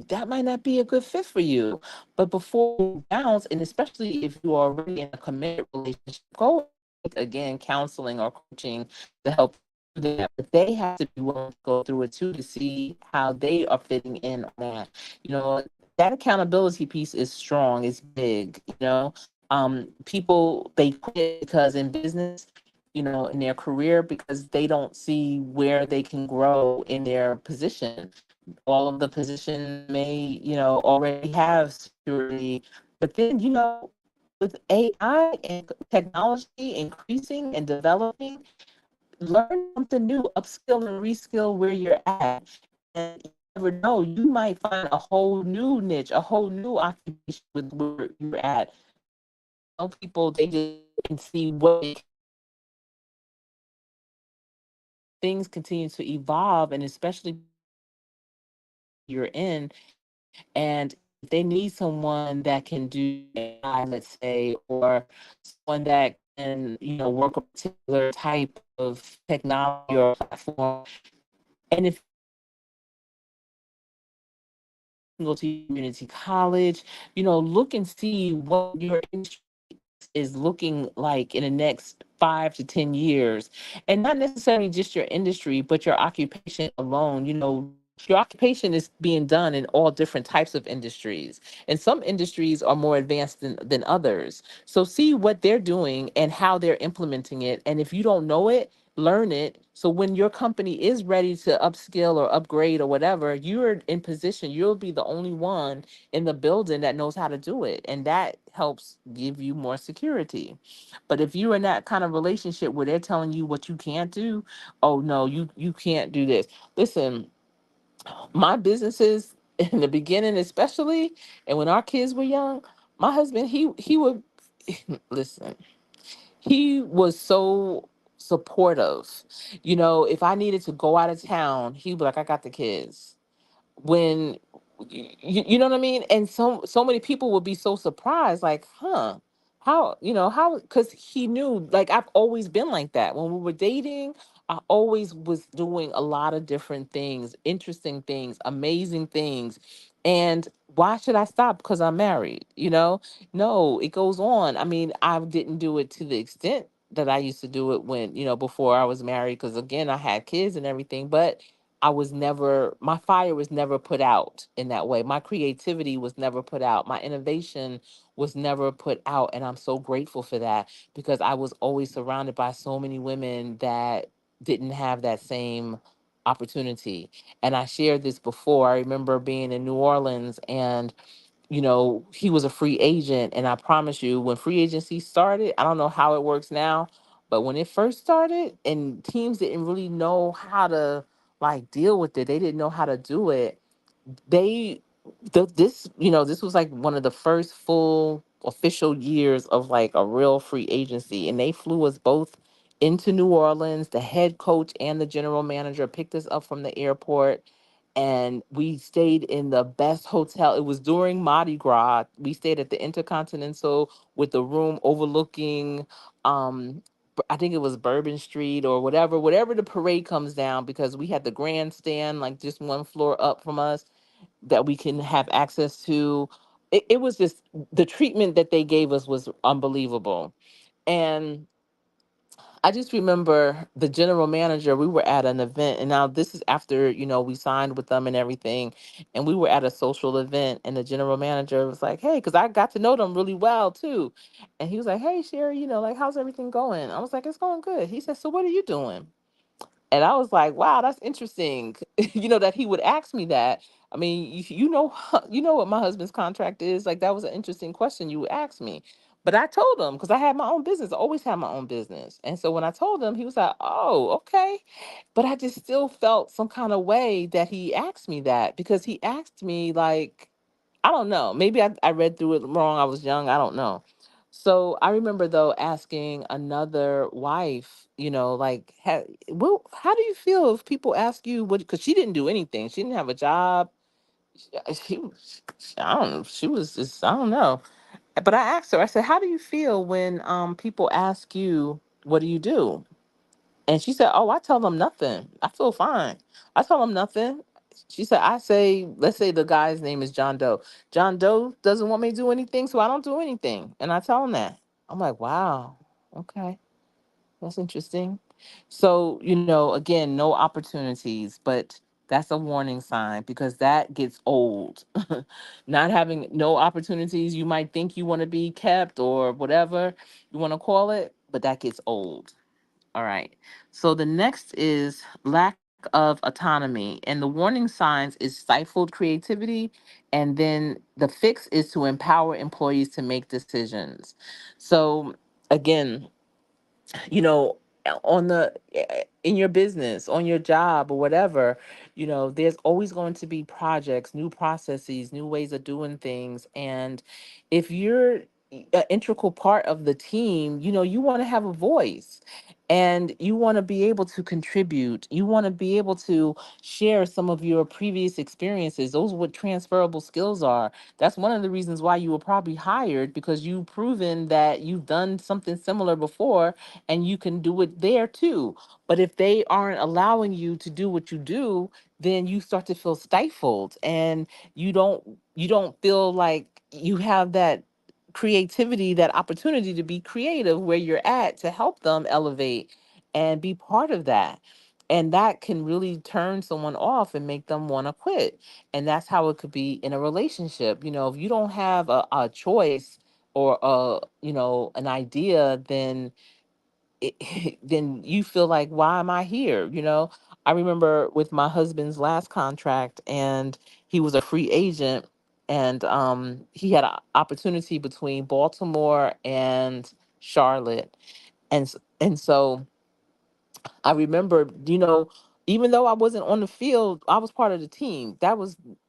that might not be a good fit for you. But before you bounce, and especially if you are already in a committed relationship, go again counseling or coaching to help you do that. But they have to be willing to go through it too to see how they are fitting in on that. That accountability piece is strong, it's big. People, they quit because in business, in their career, because they don't see where they can grow in their position. All of the positions may, already have security. But then, with AI and technology increasing and developing, learn something new, upskill and reskill where you're at. And you never know, you might find a whole new niche, a whole new occupation with where you're at. Some people, they just and see what they can do. Things continue to evolve, and especially you're in. And if they need someone that can do AI, let's say, or someone that can, work a particular type of technology or platform, and if you go to community college, look and see what your industry is looking like in the next 5 to 10 years. And not necessarily just your industry, but your occupation alone. Your occupation is being done in all different types of industries. And some industries are more advanced than others. So see what they're doing and how they're implementing it. And if you don't know it, learn it. So when your company is ready to upskill or upgrade or whatever, you're in position, you'll be the only one in the building that knows how to do it. And that helps give you more security. But if you're in that kind of relationship where they're telling you what you can't do, oh no, you can't do this. Listen, my businesses in the beginning, especially, and when our kids were young, my husband, he would listen, he was so supportive. If I needed to go out of town, he'd be like, I got the kids. When you know what I mean? And so many people would be so surprised, like, huh, how, because he knew, like, I've always been like that. When we were dating, I always was doing a lot of different things, interesting things, amazing things. And why should I stop because I'm married? No, it goes on. I mean, I didn't do it to the extent that I used to do it when, before I was married, because again, I had kids and everything. But my fire was never put out in that way. My creativity was never put out. My innovation was never put out. And I'm so grateful for that, because I was always surrounded by so many women that didn't have that same opportunity. And I shared this before. I remember being in New Orleans, and he was a free agent. And I promise you, when free agency started, I don't know how it works now, but when it first started and teams didn't really know how to like deal with it, they didn't know how to do it. They this was like one of the first full official years of like a real free agency, and they flew us both into New Orleans. The head coach and the general manager picked us up from the airport, and we stayed in the best hotel. It was during Mardi Gras. We stayed at the Intercontinental with the room overlooking, um I think it was Bourbon Street or whatever the parade comes down, because we had the grandstand like just one floor up from us that we can have access to. It was just, the treatment that they gave us was unbelievable. And I just remember the general manager, we were at an event, and now this is after, we signed with them and everything. And we were at a social event, and the general manager was like, hey, because I got to know them really well too. And he was like, hey, Sherry, like, how's everything going? I was like, it's going good. He said, so what are you doing? And I was like, wow, that's interesting. That he would ask me that. I mean, you know what my husband's contract is. Like, that was an interesting question you would ask me. But I told him, because I had my own business, I always had my own business. And so when I told him, he was like, oh, okay. But I just still felt some kind of way that he asked me that, because he asked me, like, I don't know. Maybe I read through it wrong. I was young. I don't know. So I remember though asking another wife, like, well, how do you feel if people ask you what? Because she didn't do anything. She didn't have a job. I don't know. She was just, I don't know. But I asked her. I said, how do you feel when people ask you what do you do? And she said, oh, I tell them nothing. I feel fine. I tell them nothing. She said, I say, let's say the guy's name is John Doe. John Doe doesn't want me to do anything, so I don't do anything. And I tell him that. I'm like, wow, okay, that's interesting. So, again, no opportunities, but that's a warning sign, because that gets old. Not having no opportunities, you might think you want to be kept or whatever you want to call it, but that gets old. All right. So the next is lack of autonomy. And the warning signs is stifled creativity. And then the fix is to empower employees to make decisions. So again, you know on the in your business, on your job or whatever, there's always going to be projects, new processes, new ways of doing things. And if you're an integral part of the team, you want to have a voice, and you want to be able to contribute. You want to be able to share some of your previous experiences. Those are what transferable skills are. That's one of the reasons why you were probably hired, because you've proven that you've done something similar before, and you can do it there too. But if they aren't allowing you to do what you do, then you start to feel stifled, and you don't feel like you have that creativity, that opportunity to be creative where you're at, to help them elevate and be part of that. And that can really turn someone off and make them want to quit. And that's how it could be in a relationship. If you don't have a choice or an idea, then then you feel like, why am I here? I remember with my husband's last contract, and he was a free agent, and he had an opportunity between Baltimore and Charlotte. And so I remember, even though I wasn't on the field, I was part of the team.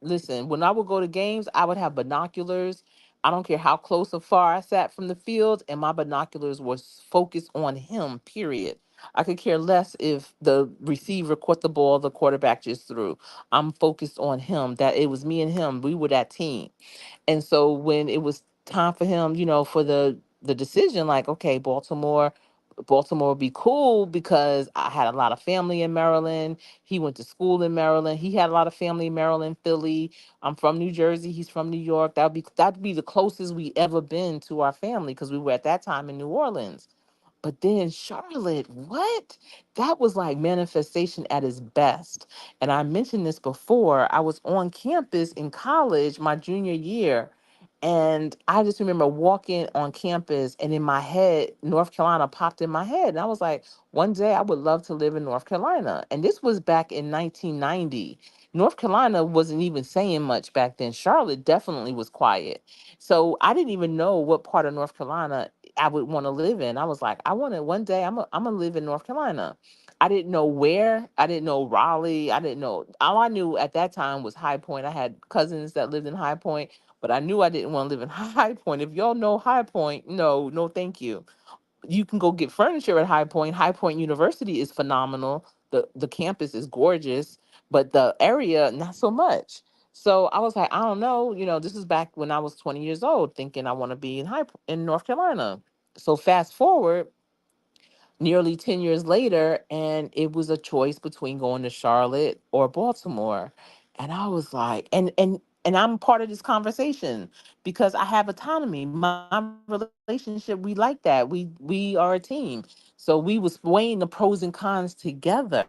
Listen, when I would go to games, I would have binoculars. I don't care how close or far I sat from the field, and my binoculars was focused on him, period. I could care less if the receiver caught the ball, the quarterback just threw. I'm focused on him, that it was me and him. We were that team. And so when it was time for him, for the decision, like, okay, Baltimore would be cool, because I had a lot of family in Maryland. He went to school in Maryland. He had a lot of family in Maryland, Philly. I'm from New Jersey. He's from New York. That'd be the closest we ever been to our family, because we were at that time in New Orleans. But then Charlotte, what? That was like manifestation at its best. And I mentioned this before. I was on campus in college my junior year. And I just remember walking on campus, and in my head, North Carolina popped in my head. And I was like, one day I would love to live in North Carolina. And this was back in 1990. North Carolina wasn't even saying much back then. Charlotte definitely was quiet. So I didn't even know what part of North Carolina I would want to live in. I was like, I want to one day I'm gonna live in North Carolina. I didn't know where. I didn't know Raleigh. I didn't know. All I knew at that time was High Point. I had cousins that lived in High Point, but I knew I didn't want to live in High Point. If y'all know High Point, no, no, thank you. You can go get furniture at High Point. High Point University is phenomenal. The campus is gorgeous, but the area not so much. So I was like, I don't know. This is back when I was 20 years old, thinking I want to be in North Carolina. So fast forward nearly 10 years later, and it was a choice between going to Charlotte or Baltimore. And I was like, and I'm part of this conversation because I have autonomy. My relationship, we like that. We are a team. So we was weighing the pros and cons together.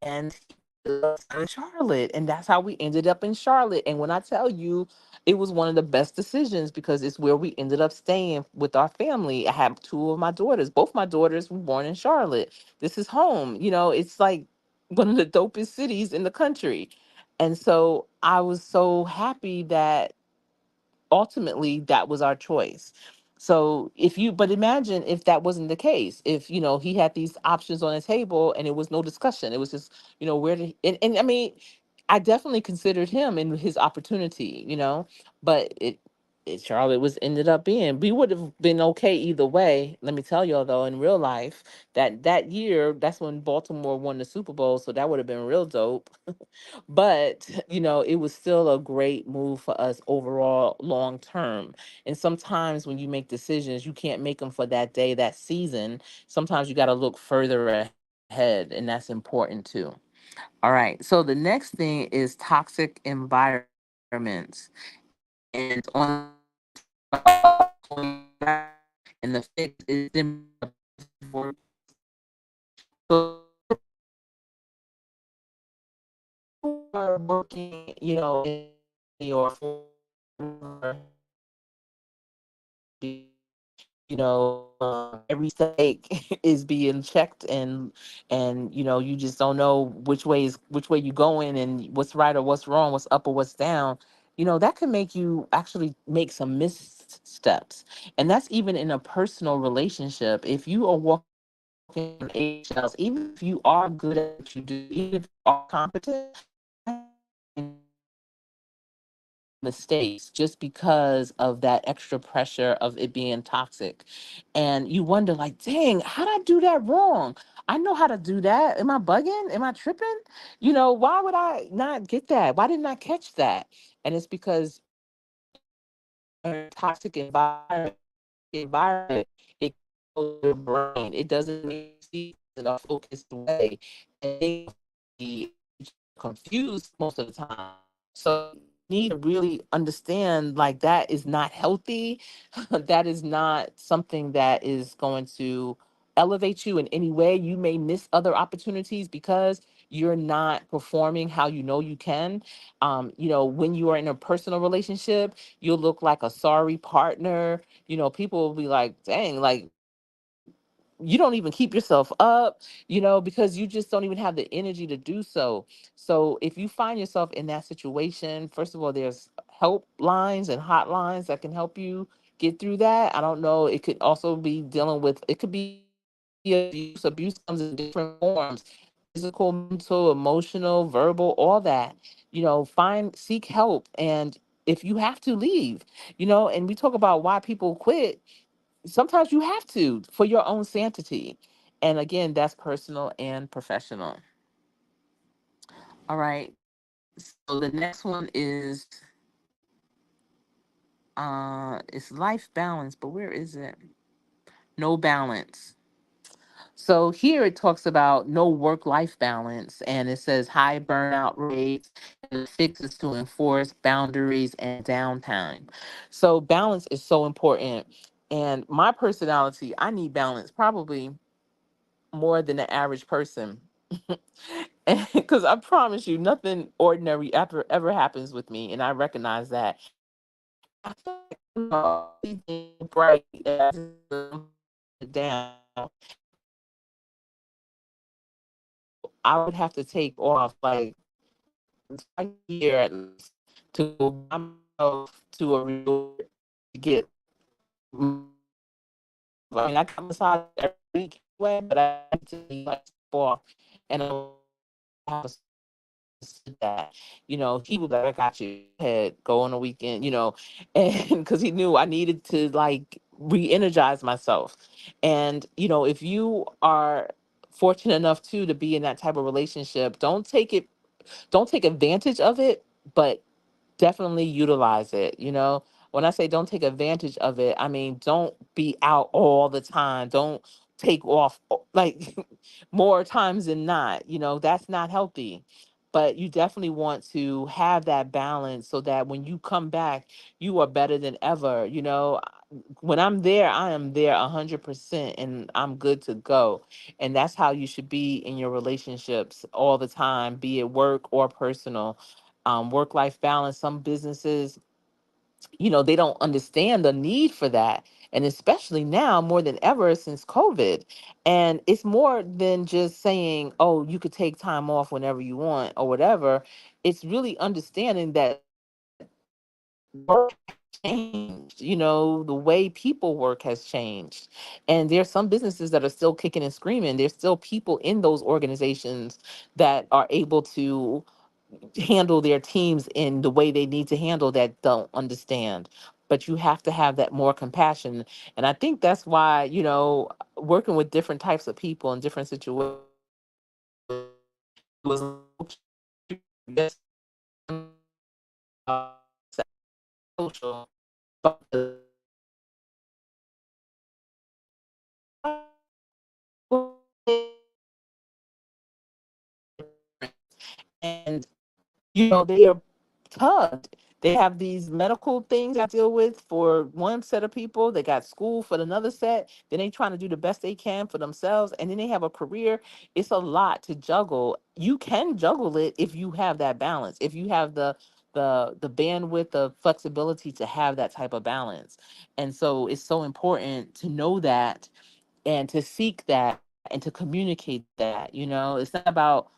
And he ended up in Charlotte, and that's how we ended up in Charlotte. And when I tell you, it was one of the best decisions because it's where we ended up staying with our family. I have two of my daughters. Both my daughters were born in Charlotte. This is home. It's like one of the dopest cities in the country. And so I was so happy that ultimately that was our choice. So but imagine if that wasn't the case, if he had these options on the table and it was no discussion, it was just where did and I mean, I definitely considered him and his opportunity, but Charlotte was ended up being, we would have been okay either way. Let me tell y'all though, in real life, that year, that's when Baltimore won the Super Bowl, so that would have been real dope. But it was still a great move for us overall long term. And sometimes when you make decisions, you can't make them for that day, that season. Sometimes you got to look further ahead, and that's important too. All right, so the next thing is toxic environments. And on the top, it talks about and the fix is so are working, in your every stake is being checked, and you just don't know which way you going and what's right or what's wrong, what's up or what's down. That can make you actually make some missteps, and that's even in a personal relationship. If you are walking on eggshells, even if you are good at what you do, even if you are competent, mistakes just because of that extra pressure of it being toxic. And you wonder, like, dang, how did I do that wrong? I know how to do that. Am I bugging? Am I tripping? Why would I not get that? Why didn't I catch that? And it's because a toxic environment, it goes to your brain. It doesn't make you see in a focused way. And they be confused most of the time. So you need to really understand, like, that is not healthy. That is not something that is going to elevate you in any way. You may miss other opportunities because you're not performing how you can. When you are in a personal relationship, you'll look like a sorry partner. People will be like, dang, like, you don't even keep yourself up, because you just don't even have the energy to do so. So if you find yourself in that situation, first of all, there's help lines and hotlines that can help you get through that. I don't know. It could also be dealing with, it could be abuse. Abuse comes in different forms: physical, mental, emotional, verbal, all that. Seek help. And if you have to leave, and we talk about why people quit, sometimes you have to for your own sanity. And again, that's personal and professional. All right. So the next one is it's life balance, but where is it? No balance. So here it talks about no work life balance, and it says high burnout rates, and the fix is to enforce boundaries and downtime. So balance is so important. And my personality, I need balance probably more than the average person. Because I promise you, nothing ordinary ever happens with me, and I recognize that. And I feel like everything bright down, I would have to take off like a year at least to go by myself to a resort to get. I mean, I got massage every week. anyway, but I need to like step off and allow have a understood that, he was like, I got you. Go ahead, go on a weekend, and because he knew I needed to like re-energize myself. And, if you are fortunate enough too to be in that type of relationship, don't take advantage of it, but definitely utilize it. When I say don't take advantage of it, I mean don't be out all the time. Don't take off like more times than not. That's not healthy. But you definitely want to have that balance so that when you come back, you are better than ever. When I'm there, I am there 100% and I'm good to go. And that's how you should be in your relationships all the time, be it work or personal. Work life balance, some businesses, they don't understand the need for that. And especially now more than ever since COVID. And it's more than just saying, oh, you could take time off whenever you want or whatever. It's really understanding that work has changed. The way people work has changed. And there's some businesses that are still kicking and screaming. There's still people in those organizations that are able to handle their teams in the way they need to handle that don't understand. But you have to have that more compassion. And I think that's why, working with different types of people in different situations was yes, social, but and they are tugged. They have these medical things I deal with for one set of people. They got school for another set. Then they trying to do the best they can for themselves. And then they have a career. It's a lot to juggle. You can juggle it if you have that balance. If you have the bandwidth, the flexibility to have that type of balance. And so it's so important to know that and to seek that and to communicate that. It's not about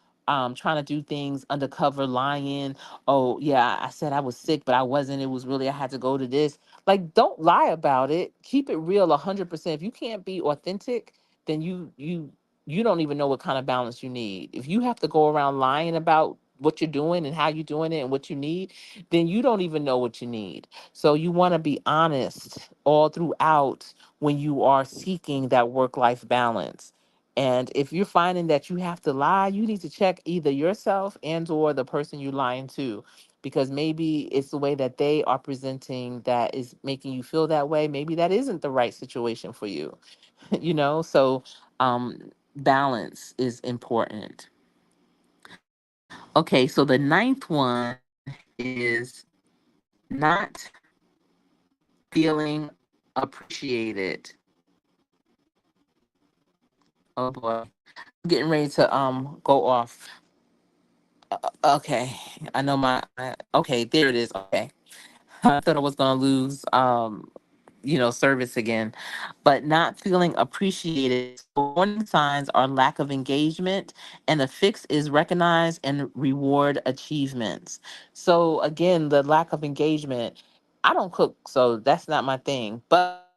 trying to do things undercover, lying. Oh yeah, I said I was sick but I wasn't, it was really I had to go to this. Like, don't lie about it, keep it real 100%. If you can't be authentic, then you don't even know what kind of balance you need. If you have to go around lying about what you're doing and how you're doing it and what you need, then you don't even know what you need. So you want to be honest all throughout when you are seeking that work life balance. And if you're finding that you have to lie, you need to check either yourself and or the person you're lying to, because maybe it's the way that they are presenting that is making you feel that way. Maybe that isn't the right situation for you. So balance is important. Okay, so the ninth one is not feeling appreciated. Oh boy, getting ready to go off. Okay, I know okay, there it is. Okay, I thought I was gonna lose service again, but not feeling appreciated. So warning signs are lack of engagement, and the fix is recognize and reward achievements. So again, the lack of engagement. I don't cook, so that's not my thing. But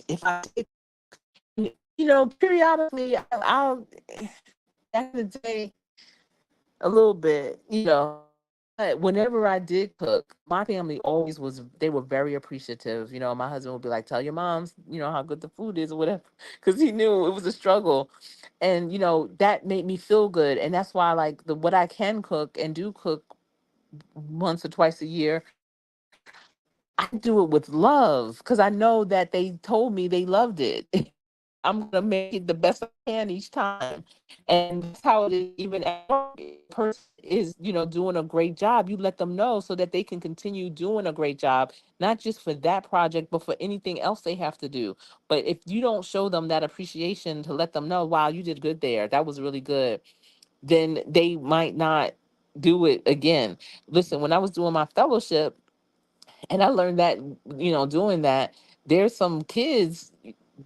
if I did, periodically, I'll back in the day a little bit, But whenever I did cook, my family always was, they were very appreciative. My husband would be like, tell your moms, how good the food is or whatever, because he knew it was a struggle. And, that made me feel good. And that's why, like, what I can cook and do cook once or twice a year, I do it with love because I know that they told me they loved it. I'm gonna make it the best I can each time, and that's how it is. Even at work, if a person is, doing a great job, you let them know so that they can continue doing a great job, not just for that project, but for anything else they have to do. But if you don't show them that appreciation to let them know, wow, you did good there, that was really good, then they might not do it again. Listen, when I was doing my fellowship, and I learned that, doing that, there's some kids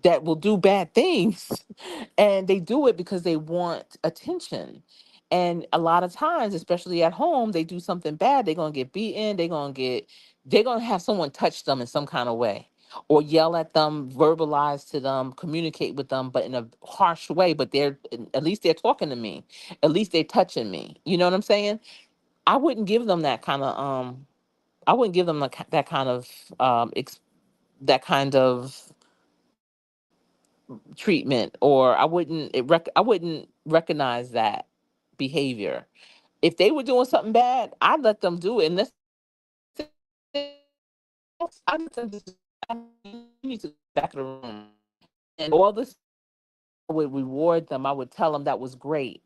that will do bad things and they do it because they want attention. And a lot of times, especially at home, they do something bad, they're going to get beaten, they're going to have someone touch them in some kind of way. or yell at them, verbalize to them, communicate with them, but in a harsh way. But they're at least they're talking to me, at least they're touching me. You know what I'm saying? I wouldn't give them that kind of I wouldn't give them that kind of that kind of treatment, or I wouldn't recognize that behavior. If they were doing something bad, I'd let them do it, and let's I let them just you need to go back of the room, and all this I would reward them. I would tell them that was great,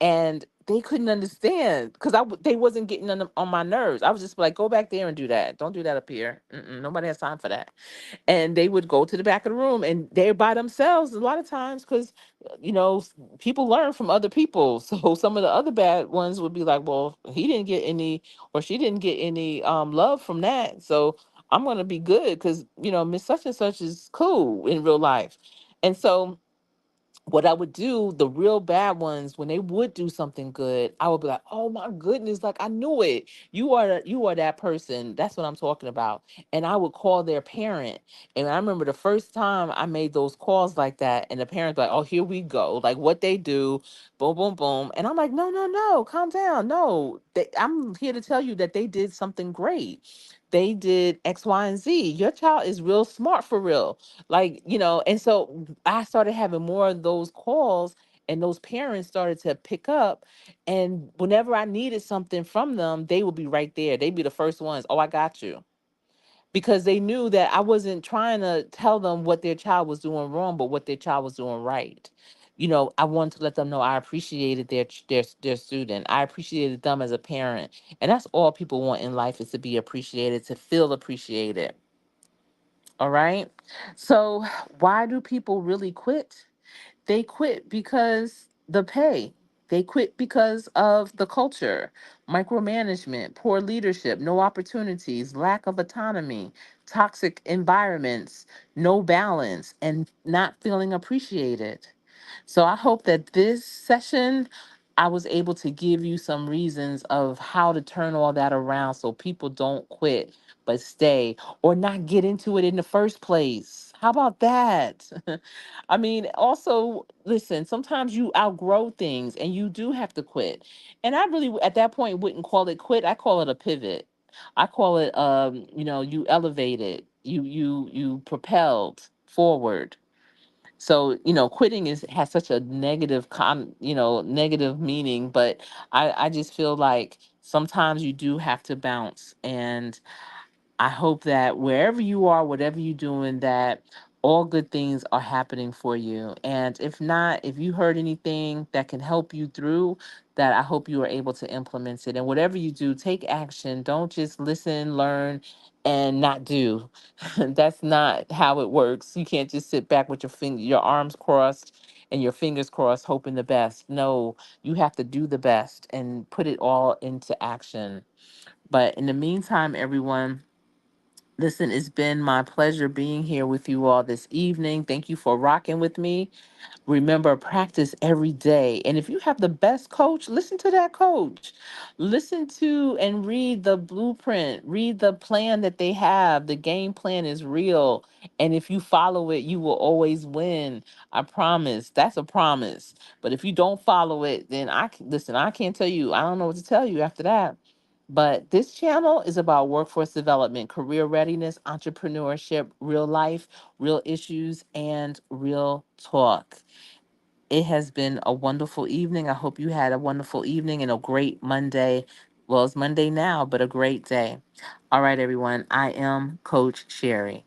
and they couldn't understand because they wasn't getting on my nerves. I was just like, go back there and do that. Don't do that up here. Nobody has time for that. And they would go to the back of the room, and they're by themselves a lot of times because people learn from other people. So some of the other bad ones would be like, well, he didn't get any, or she didn't get any love from that, so I'm going to be good because Miss such and such is cool in real life. And so what I would do, the real bad ones, when they would do something good, I would be like, "Oh my goodness, like I knew it. You are that person. That's what I'm talking about." And I would call their parent. And I remember the first time I made those calls like that, and the parents like, "Oh, here we go." Like what they do, boom, boom, boom. And I'm like, "No, no, no, calm down. No, I'm here to tell you that they did something great. They did X, Y, and Z. Your child is real smart for real." Like, and so I started having more of those calls, and those parents started to pick up. And whenever I needed something from them, they would be right there. They'd be the first ones. Oh, I got you. Because they knew that I wasn't trying to tell them what their child was doing wrong, but what their child was doing right. I wanted to let them know I appreciated their student. I appreciated them as a parent. And that's all people want in life, is to be appreciated, to feel appreciated. All right. So, why do people really quit? They quit because the pay. They quit because of the culture, micromanagement, poor leadership, no opportunities, lack of autonomy, toxic environments, no balance, and not feeling appreciated. So I hope that this session, I was able to give you some reasons of how to turn all that around so people don't quit but stay, or not get into it in the first place. How about that? I mean, also, listen, sometimes you outgrow things and you do have to quit. And I really, at that point, wouldn't call it quit. I call it a pivot. I call it, you elevated, you propelled forward. So quitting is has such a negative meaning, but I just feel like sometimes you do have to bounce. And I hope that wherever you are, whatever you're doing, that all good things are happening for you. And if not, if you heard anything that can help you through that, I hope you are able to implement it. And whatever you do, take action. Don't just listen, learn, and not do. That's not how it works. You can't just sit back with your arms crossed and your fingers crossed, hoping the best. No, you have to do the best and put it all into action. But in the meantime, everyone, listen, it's been my pleasure being here with you all this evening. Thank you for rocking with me. Remember, practice every day. And if you have the best coach, listen to that coach. Listen to and read the blueprint, read the plan that they have. The game plan is real. And if you follow it, you will always win. I promise. That's a promise. But if you don't follow it, then listen, I can't tell you. I don't know what to tell you after that. But this channel is about workforce development, career readiness, entrepreneurship, real life, real issues, and real talk. It has been a wonderful evening. I hope you had a wonderful evening and a great Monday. Well, it's Monday now, but a great day. All right, everyone. I am Coach Sherry.